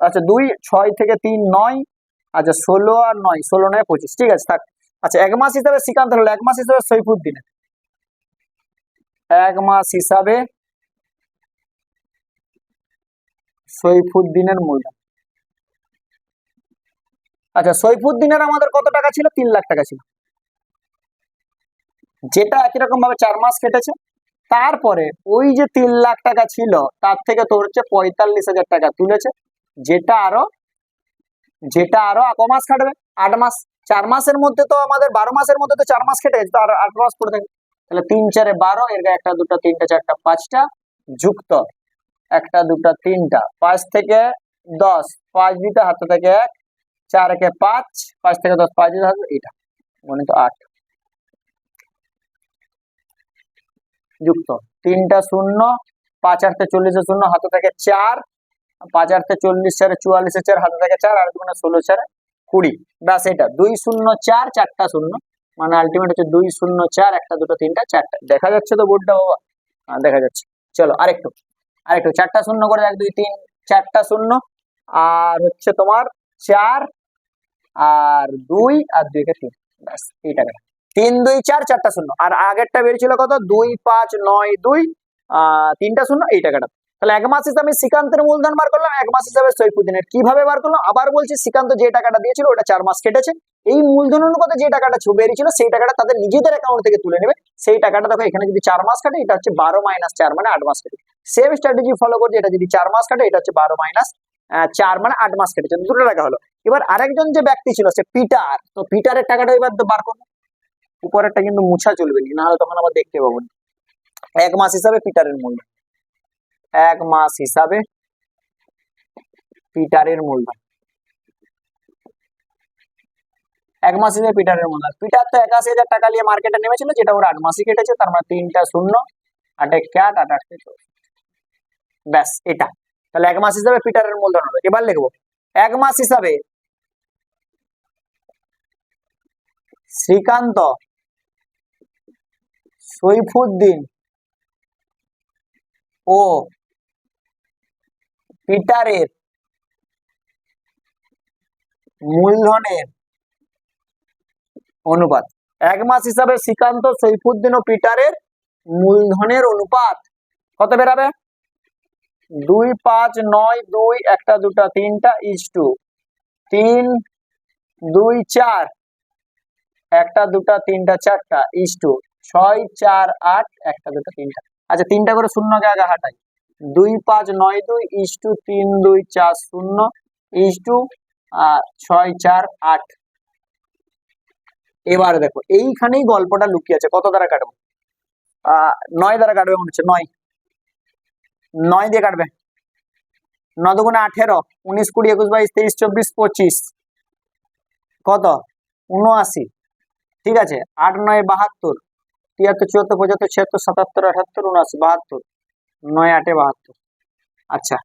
আচ্ছা 2 6 থেকে 3 9, আচ্ছা 16 আর 9 16 9 25, ঠিক আছে থাক। আচ্ছা, 1 মাস হিসাবে শ্রীকান্ত হলো, 1 মাস হিসাবে সৈফুদ্দিনের, 1 মাস হিসাবে সৈফুদ্দিনের মূলধন। আচ্ছা, সৈফুদ্দিনের আমাদের কত টাকা ছিল? 3 লাখ টাকা ছিল, যেটা একই রকম ভাবে 4 মাস কেটেছে। তারপরে ওই যে 3 লাখ টাকা ছিল তার থেকে তোর হচ্ছে 45,000 টাকা তুলেছে, যেটা আরো ক মাস খাটবে? 8 মাস। 4 মাসের মধ্যে তো আমাদের 12 মাসের মধ্যে তো 4 মাস কেটে গেছে, তো আর 8 মাস পড়ে থাকে। তাহলে 3 4 এ 12, এর গায়ে 1 2 3 4 5টা যুক্ত 1 2 3টা 5 থেকে 10, 5 দিতে হাতে থেকে 1, 4 একে 5, 5 থেকে 10, 5 দিতে হাতে, এটা মানে তো 8 যুক্ত 3টা 0, 5 8 তে 40 এর 0, হাতে থেকে 4, 5 8 তে 40, 4 44 এর 4, হাতে থেকে 4, আর 2 16, 4 20। ব্যাস, এটা 2 0 4 4টা 0, মানে আলটিমেট হচ্ছে 2 0 4 1 2 3টা 4টা। দেখা যাচ্ছে তো বোর্ডটা বাবা? হ্যাঁ, দেখা যাচ্ছে। চলো আরেকটু 4টা 0 করে 1 2 3 4টা 0, আর হচ্ছে তোমার 4 আর 2 আর 2 কে 3, ব্যাস এই টাকাটা। 3 2 4 4টা 0, আর আগেরটা বেরিয়েছিল কত? 2 5 9 2 3টা 0, এই টাকাটা। তাহলে 1 মাস হিসাবে শ্রীকান্তের মূলধন বার করলাম, 1 মাস হিসাবে সৈফুদ্দিনের। কিভাবে বার করলাম আবার বলছি, শ্রীকান্ত যে টাকাটা দিয়েছিল ওটা 4 মাস কেটেছে, এই মূলধন অনুপাতে যে টাকাটা বেরিয়েছিল সেই টাকাটা তাদের নিজেদের অ্যাকাউন্ট থেকে তুলে নেবে। সেই টাকাটা দেখো এখানে যদি 4 মাস কাটে, এটা হচ্ছে 12 - 4 মানে 8 মাস কাটে। সেম স্ট্র্যাটেজি ফলো করছে, এটা যদি 4 মাস কাটে, এটা হচ্ছে 12 - 4 মানে 8 মাস কেটেছে, দুটো টাকা হলো। এবার আরেকজন যে ব্যক্তি ছিল সে পিটার, তো পিটারের টাকাটা এবার বার করবো। উপরেরটা কিন্তু মুছা চলবে না, নাহলে তখন আবার দেখতে পাবো না। 1 মাস হিসাবে পিটারের মূলধন, 1 মাস হিসাবে পিটারের মূলধন, 1 মাস হিসাবে পিটারের মূলধন। পিটার তো 81,000 টাকা নিয়ে মার্কেটে নেমেছিল, যেটা ওর 8 মাসই কেটেছে, তার মানে 3টা 0 8 1 8 8 8 64, ব্যাস এটা। তাহলে 1 মাস হিসাবে পিটারের মূলধন হলো। এবার লিখবো 1 মাস হিসাবে শ্রীকান্ত সৈফুদ্দিন ও পিটারের মূলধনের অনুপাত। 1 মাস হিসাবে শ্রীকান্ত সৈফুদ্দিন ও পিটারের মূলধনের অনুপাত কত বেরাবে? 2 5 9 2 1 2 3টা ইজ টু 3 2 4 1 2 3টা 4টা ইজ টু 6 4 8 1 2 3টা। আচ্ছা, 3টা করে শূন্য কে আগে হাঁটাই। 2 5 9 2 ইজ টু 3 2 4 0 ইজ টু 6 4 8। এবার দেখো এইখানেই গল্পটা লুকিয়ে আছে। কত দ্বারা কাটবো? 9 দ্বারা কাটবে মনে হচ্ছে। 9 দিয়ে কাটবে। 9 দুগুণে 18, 19 20 21 22 23 24 25, কত? 79। ঠিক আছে, 8 9 72, 73 74 75 76 77 78 72, 9 8 72। আচ্ছা,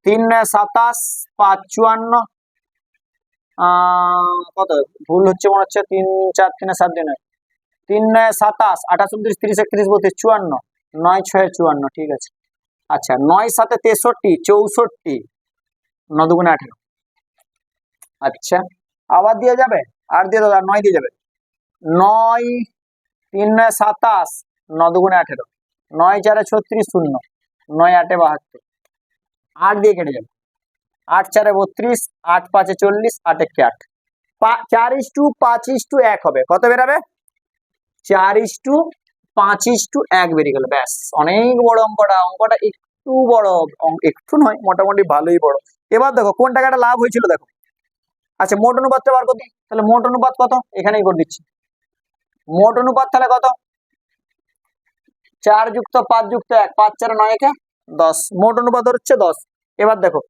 3 9 27 5 54, কত ভুল হচ্ছে মনে হচ্ছে, 3 4 3 7 2 9, 3 9 27 28 29 30 31 32 54, 9 6 54, ঠিক আছে। আচ্ছা, 9 7 63 64, 9 দুগুণে 18। আচ্ছা, আবার দিয়ে যাবে, আর দিয়ে দাও, 9 দিয়ে যাবে। 9 3 9 27, 9 দুগুণে 18, 9 4 36 0, 9 8 72, 8 দিয়ে কেটে যাবে। 8 4 32, 8 5 40, 8 1 8, 4:5:1 হবে। কত বেরাবে? 4:5:1 বেরিয়ে গেল। ব্যাস, অনেক বড় অঙ্কটা। অঙ্কটা একটু বড়, একটু নয়, মোটামুটি ভালোই বড়। এবার দেখো কোন টাকাটা লাভ হয়েছিল দেখো। আচ্ছা, মোট অনুপাতটা বার করতে। তাহলে মোট অনুপাত কত? এখানেই করে দিচ্ছি। মোট অনুপাত তাহলে কত? 4 যুক্ত 5 যুক্ত 1, 5 4 9 1 10। মোট অনুপাত হচ্ছে 10। এবার দেখো,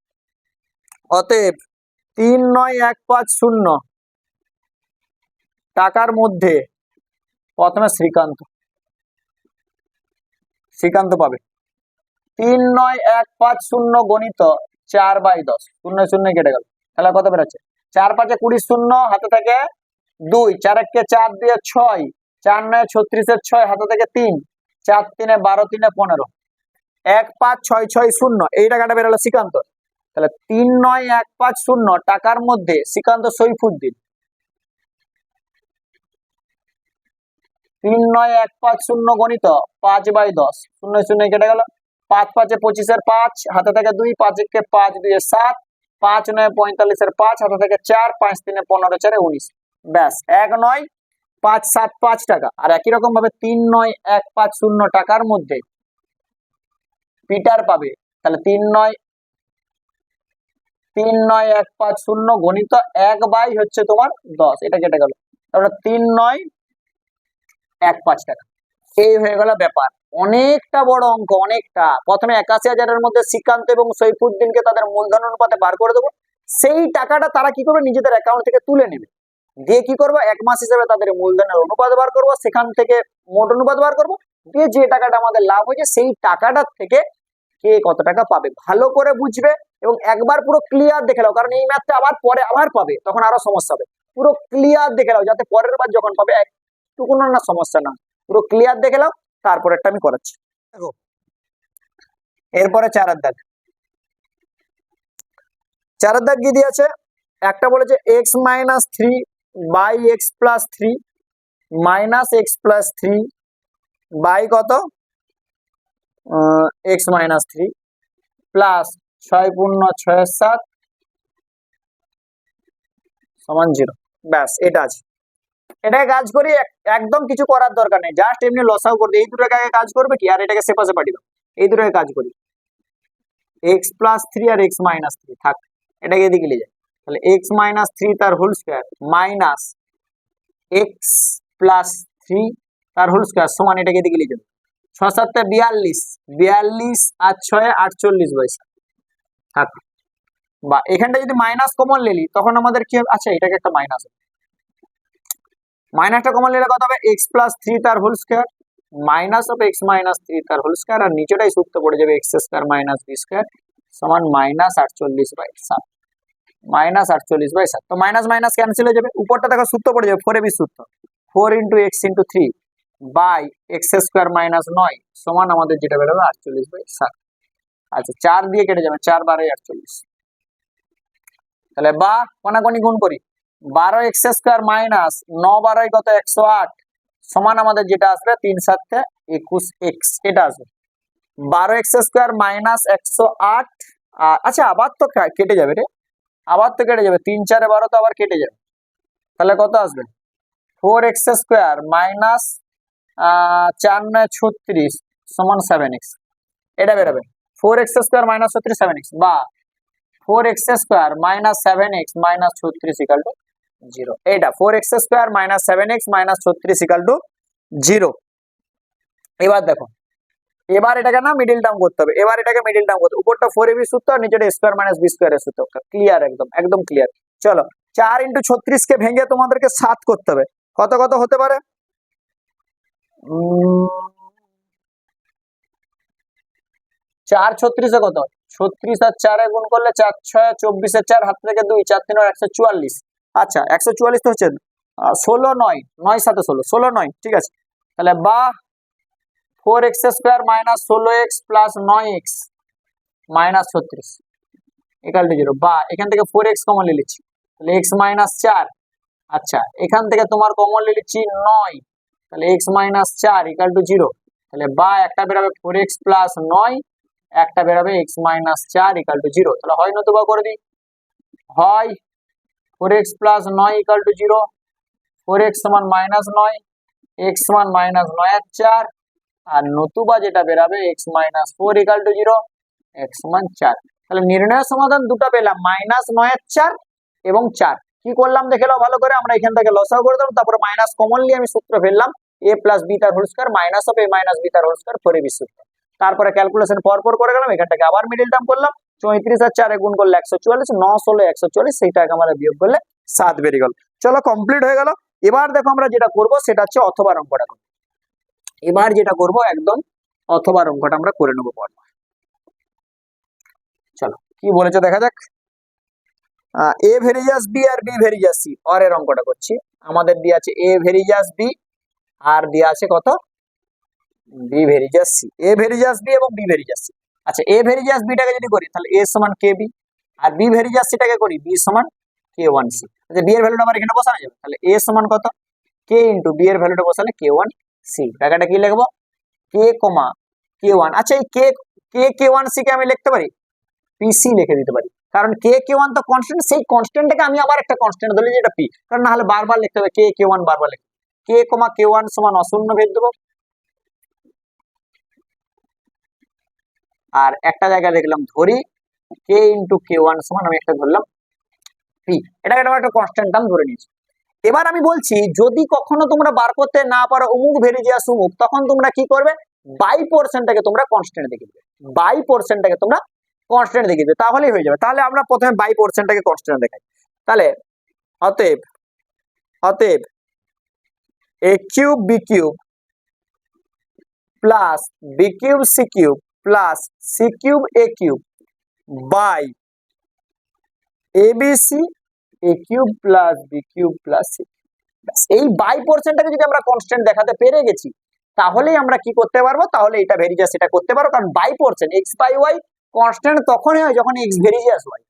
অতএব 3 9 1 5 0 টাকার মধ্যে প্রথমে শ্রীকান্ত পাবে 3 9 1 5 0 গণিত 4/10, 0 0 কেটে গেল। তাহলে কত বেরোচ্ছে? 4 5 20 0, হাতে থেকে 2, 4 1 4 দিয়ে 6, 4 9 36 এর 6, হাতে থেকে 3, 4 3 12 3 15, 1 5 6 6 0, এই টাকাটা বেরোলো শ্রীকান্ত। তাহলে 3 9 1 5 0 টাকার মধ্যে শ্রীকান্ত সৈফুদ্দিন 39150 গণিত 5/10, 0 0 কেটে গেল, 5 5 25 5, হাতে থাকে 2, 5 কে 5 2 7, 5 9 45 5, হাতে থাকে 4, 5 3 15 4 19, ব্যাস 19575 টাকা। আর একই রকম ভাবে 39150 টাকার মধ্যে পিটার পাবে, তাহলে 39150 গণিত 1 হচ্ছে তোমার 10, এটা কেটে গেল, তাহলে 3915 টাকা। এই হয়ে গেল ব্যাপার, অনেকটা বড় অঙ্ক, অনেকটা। প্রথমে 81,000-এর মধ্যে শ্রীকান্ত এবং সৈফুদ্দিনকে তাদের মূলধন অনুপাতে বার করে দেবো, সেই টাকাটা তারা কি করবে, নিজেদের অ্যাকাউন্ট থেকে তুলে নেবে, দিয়ে কি করবো, 1 মাস হিসেবে তাদের মূলধনের অনুপাত বার করবো, সেখান থেকে মোট অনুপাত বার করবো, দিয়ে যে টাকাটা আমাদের লাভ হয়েছে সেই টাকাটার থেকে কে কত টাকা পাবে ভালো করে বুঝবে এবং একবার পুরো ক্লিয়ার দেখে নাও, কারণ এই ম্যাথটা আবার পরে আবার পাবে, তখন আরো সমস্যা হবে। পুরো ক্লিয়ার দেখে নাও, যাতে পরের বার যখন পাবে একটুকুনো না সমস্যা না, পুরো ক্লিয়ার দেখে নাও, তারপরেরটা আমি করাচ্ছি। দেখো এরপরে 4 দাগ, 4 দাগ কি দিয়েছে, একটা বলেছে x - 3 by x + 3 minus x + 3 by কত x - 3 প্লাস 6 × 6 = 7 সমান 0, ব্যাস এটা আছে। এটাকে কাজ করি, একদম কিছু করার দরকার নেই, জাস্ট এমনি লসাও করবে, এই দুটোকে আগে কাজ করবে কি, আর এটাকে সেপাশে পাঠিয়ে দাও, এই দুটোকে কাজ করি, x + 3 আর x - 3 থাক, এটাকে এদিকে নিয়ে যায়, তাহলে x - 3 তার হোল স্কয়ার মাইনাস x + 3 তার হোল স্কয়ার সমান, এটাকে এদিকে নিয়ে যাবে, 6 7 42, 42 আর 6 48/7 থাক। বা এখানটা যদি মাইনাস কমন নিলি তখন আমাদের কি হবে, আচ্ছা এটাকে একটা মাইনাস, মাইনাসটা কমন নিলে কত হবে, x + 3 তার whole square minus of x - 3 তার হোল স্কয়ার, আর নিচেটাই সূত্র পড়ে যাবে x² - b² সমান -48/7, -48/7। তো মাইনাস মাইনাস ক্যান্সেল হয়ে যাবে, উপরটা দেখো সূত্র পড়ে যাবে 4ab সূত্র, 4 × x × 3 বাই x² - 9 সমান আমাদের যেটা বেরোবে 48/7। আচ্ছা 4 দিয়ে কেটে যাবে, 4 12 48, তাহলে বা কোনাকুনি গুণ করি, 12x² মাইনাস 9 12 কত 108 সমান আমাদের যেটা আসবে 3 7 21x, এটা আসবে 12x² মাইনাস 108। আচ্ছা আবার তো কেটে যাবে রে, আবার তো কেটে যাবে, 3 4 12 তো আবার কেটে যাবে, তাহলে কত আসবে 4x² মাইনাস 4 9 36 সমান 7x, এটা বেরোবে 4x² মাইনাস 36 7x, বা 4x² মাইনাস 7x মাইনাস 36 = 0, এটা 4x² মাইনাস 7x মাইনাস 36 = 0। এবার দেখো, এবার এটাকে না মিডল টার্ম করতে হবে, এবার এটাকে মিডল টার্ম করতে, উপরটা 4ab সূত্র আর নিচেটা স্কয়ার মাইনাস b স্কয়ার এর সূত্র, ক্লিয়ার, একদম একদম ক্লিয়ার। চলো 4 × 36 কে ভেঙে তোমাদেরকে 7 করতে হবে, কত কত হতে পারে, 4 36 এ কত, 36 আর 4 এ গুণ করলে 4 6 24 এর 4 হাত থেকে 2, 4 3 144, আচ্ছা 144 তো হচ্ছে 16 9 9 7 16 16 9, ঠিক আছে, তাহলে বা 4x² minus 16x plus 9x minus 36 = 0, বা এখান থেকে 4x কমন নিচ্ছি, তাহলে x - 4, আচ্ছা এখান থেকে তোমার কমন নিচ্ছি 9, তাহলে x - 4 = 0, তাহলে বা একটা বেরোবে 4x প্লাস 9, একটা বেরোবে x - 4 = 0, তাহলে হয় নতুবা করে দিই, হয় 4x প্লাস 9 = 0, 4x সমান -9, x সমান -9 আর 4, আর নতুবা যেটা বেরাবে x - 4 = 0, x সমান 4। তাহলে নির্ণয় সমাধান দুটো পেলাম, -9 এর 4 এবং 4। কি করলাম দেখে নাও ভালো করে, আমরা এখান থেকে লসাগু করে দিলাম, তারপরে মাইনাস কমনলি আমি সূত্র ফেললাম, a + b তার whole square minus of a - b তার হোল স্কয়ার 4ab সূত্র, তারপরে ক্যালকুলেশন পরপর করে গেলাম, এখানটাকে আবার মিডল টার্ম করলাম, 34 আর 4 এ গুণ করলে 144, 9 16 144, সেইটাকে আমরা বিয়োগ করলে 7 বেরিয়ে গেল। চলো কমপ্লিট হয়ে গেল। এবার দেখো আমরা যেটা করব সেটা হচ্ছে অথবা অঙ্কটা করব, এবার যেটা করব একদম অথবা অঙ্কটা আমরা করে নেব পর। চলো কি বলেছে দেখা যাক, a ভেরিয়াস b আর b ভেরিয়াস c, আর এর অঙ্কটা করছি, আমাদের দিয়ে আছে a ভেরিয়াস b আর দিয়ে আছে কত b various c, a various b এবং b ভেরিয়াস c। আচ্ছা a ভেরিয়াস b টাকে যদি করি তাহলে a সমান kb, আর b ভেরিয়াস c টাকে করি b সমান k1c। আচ্ছা b এর ভ্যালুটা আবার এখানে বসানো যাবে, তাহলে a সমান কত k * b এর ভ্যালুটা বসালে k1 সি। ব্র্যাকেটে কি লিখবো? কে কমা K1। আচ্ছা এই K1C কে আমি লিখতে পারি PC লিখে দিতে পারি, কারণ K1 তো কনস্ট্যান্ট, সেই কনস্ট্যান্টটাকে আমি আবার একটা কনস্ট্যান্ট ধরে যেটা P, কারণ না হলে বারবার লিখতে হবে K1 বারবার লিখতে। K, K1 সমান অশূন্য ভেদ দেবো, আর একটা জায়গায় দেখলাম ধরি K ইন্টু K1 সমান আমি একটা ধরলাম P, এটাকে একটা কনস্ট্যান্ট টার্ম ধরে নিয়েছি। এবার আমি বলছি যদি কখনো তোমরা বার করতে না পারো অমুক ভেরিজিয়াস অমুক, তখন তোমরা কি করবে? বাই পোর্শনটাকে তোমরা কনস্ট্যান্ট দেখে দিবে, বাই পোর্শনটাকে তোমরা কনস্ট্যান্ট দেখে দিবে, তাহলেই হয়ে যাবে। তাহলে আমরা প্রথমে বাই পোর্শনটাকে কনস্ট্যান্ট দেখাই। তাহলে অতএব a cube b cube plus b cube c cube plus c cube a cube by abc a cube plus b cube plus c। এই বাই পোর্শনটাকে যদি আমরা কনস্ট্যান্ট দেখাতে পেরে গেছি, তাহলেই আমরা কি করতে পারবো? তাহলে এটা ভেরিজিয়াস এটা করতে পারবো, কারণ by portion x by y constant তখনই হয় যখন x ভেরিজিয়াস হয়।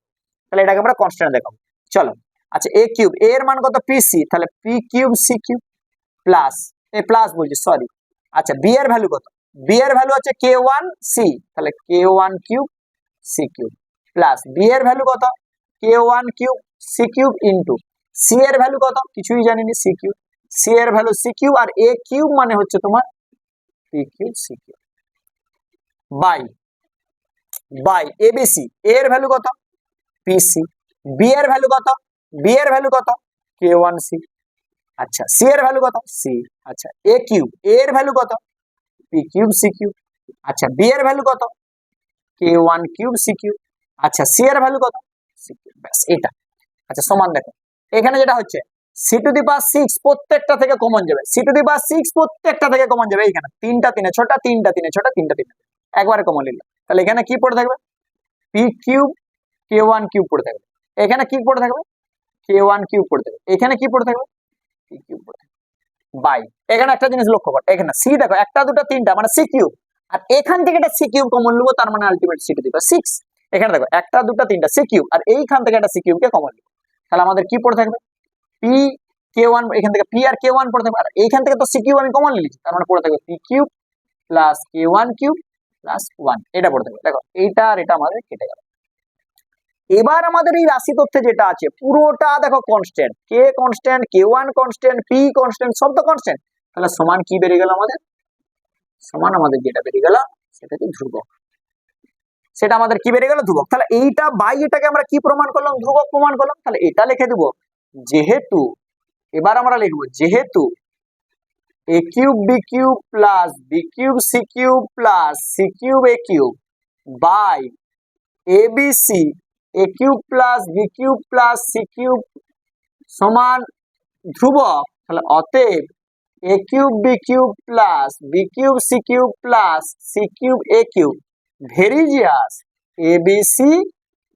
তাহলে এটাকে আমরা কনস্ট্যান্ট দেখাবো। চলো, আচ্ছা a কিউব, a এর মান কত? pc, তাহলে p cube c cube plus plus বলছি সরি, আচ্ছা b এর ভ্যালু কত? b এর ভ্যালু হচ্ছে k1c, তাহলে k1 cube c cube plus b এর ভ্যালু কত? k1 cube c cube into c এর ভ্যালু কত? কিছুই জানিনি, c কিউব, c এর ভ্যালু c কিউব, আর a কিউব মানে হচ্ছে তোমার p cube c cube by abc, a এর ভ্যালু কত? pc, b এর ভ্যালু কত? b এর ভ্যালু কত? k1c, আচ্ছা c এর ভ্যালু কত? c, আচ্ছা a কিউব, a এর ভ্যালু কত? p কিউব c কিউব, আচ্ছা b এর ভ্যালু কত? k1 কিউব c কিউব, আচ্ছা c এর ভ্যালু কত? c cube. ব্যাস এটা। আচ্ছা সমান দেখো, এখানে যেটা হচ্ছে c টু দি পাওয়ার 6 প্রত্যেকটা থেকে কমন যাবে, c টু দি পাওয়ার 6 প্রত্যেকটা থেকে কমন যাবে। এইখানে 3টা 3 ছোটা, 3টা 3 ছোটা, 3টা 3 একবারে কমন নিলাম। তাহলে এখানে কি পড়ে থাকবে? p কিউব k1 কিউব পড়ে থাকবে, এখানে কি পড়ে থাকবে? k1 কিউব পড়ে থাকবে, এখানে কি পড়ে থাকবে? p কিউব পড়ে থাকবে বাই। এখানে একটা জিনিস লক্ষ্য কর, এখানে c দেখো একটা দুটো তিনটা মানে c কিউব, আর এখান থেকে একটা c কিউব কমন নেবো, তার মানে ultimate c two the power 6। এখানে দেখো একটা দুটো তিনটা c কিউব, আর এইখান থেকে একটা c কিউব কে কমন নেবো, তাহলে আমাদের কি পড়ে থাকবে? p k1, এখান থেকে p আর k1 পড়ে থাকবে, আর এইখান থেকে তো c কিউব আমি কমন নিয়েছি, তার মানে পড়ে থাকবে p cube plus k1 cube plus 1, এটা পড়ে থাকবে। দেখো এইটা আর এটা আমাদের কেটে গেল। এবার আমাদের এই রাশি তথ্যে যেটা আছে পুরোটা দেখো constant, k constant, k1 constant, p constant, সব তো কনস্ট্যান্ট। তাহলে সমান কি বেরিয়ে গেল আমাদের? সমান আমাদের যেটা বেরিয়ে গেল সেটা কি ধ্রুবক, সেটা আমাদের কি বেরিয়ে গেল? ধ্রুবক। তাহলে এইটা বাই এটাকে আমরা কি প্রমাণ করলাম? ধ্রুবক প্রমাণ করলাম। তাহলে এটা লিখে দেব, যেহেতু, এবার আমরা লিখবো যেহেতু a cube b cube plus b cube c cube plus c cube a cube by abc a cube plus b cube plus c cube সমান ধ্রুবক, তাহলে অতএব a cube b cube plus b cube c cube plus c cube a cube varies as abc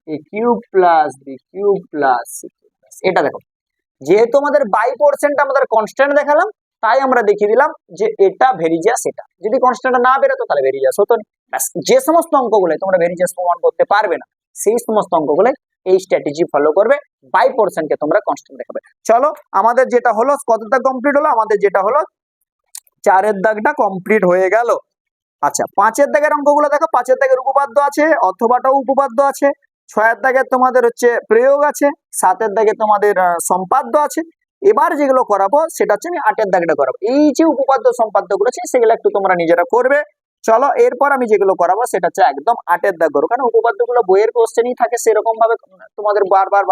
a cube plus b cube plus c cube. এটা দেখো, যেহেতু আমাদের বাই পোর্শনটা আমাদের কনস্ট্যান্ট দেখালাম, তাই আমরা দেখিয়ে দিলাম যে এটা ভেরিজিয়াস। এটা যদি কনস্ট্যান্ট না বেরোতো তাহলে ভেরিজিয়াস হতো না। যে সমস্ত অঙ্কগুলো তোমরা ভেরিজিয়াস প্রমাণ করতে পারবে না, সেই সমস্ত অঙ্কগুলো এই স্ট্র্যাটেজি ফলো করবে, বাই পোর্শনকে তোমরা কনস্ট্যান্ট দেখাবে। চলো, আমাদের যেটা হলো কত দাগ কমপ্লিট হলো? আমাদের যেটা হলো 4 দাগটা কমপ্লিট হয়ে গেল। আচ্ছা 5 দাগের অঙ্কগুলো দেখো, 5 দাগের উপপাদ্য আছে, অথবাটাও উপপাদ্য আছে, 6 দাগের তোমাদের হচ্ছে প্রয়োগ আছে, 7 দাগে তোমাদের সম্পাদ্য আছে। এবার যেগুলো করাবো সেটা হচ্ছে আমি 8 দাগটা করাবো। এই যে উপপাদ্য সম্পাদ্য গুলো আছে সেগুলো একটু তোমরা নিজেরা করবে। চলো, এরপর আমি যেগুলো করাবো সেটা হচ্ছে একদম 8 দাগ করবো, কারণ উপপাদ্য গুলো বইয়ের কোশ্চেনই থাকে, সেরকম ভাবে তোমাদের বারবার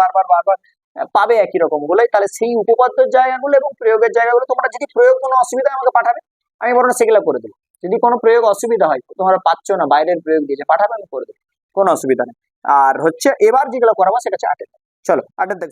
পাবে একই রকম গুলোই। তাহলে সেই উপপাদ্যের জায়গাগুলো এবং প্রয়োগের জায়গাগুলো তোমরা যদি প্রয়োগ কোনো অসুবিধা আমাকে পাঠাবে, আমি বরং সেগুলো করে দেবো। যদি কোনো প্রয়োগ অসুবিধা হয়, তোমরা পাচ্ছ না, বাইরের প্রয়োগ দিয়েছে, পাঠাবে, আমি করে দেবো, কোনো অসুবিধা নেই। আর হচ্ছে এবার যেগুলো করাবো সেটা হচ্ছে 8 দাগ। চলো 8 দাগ।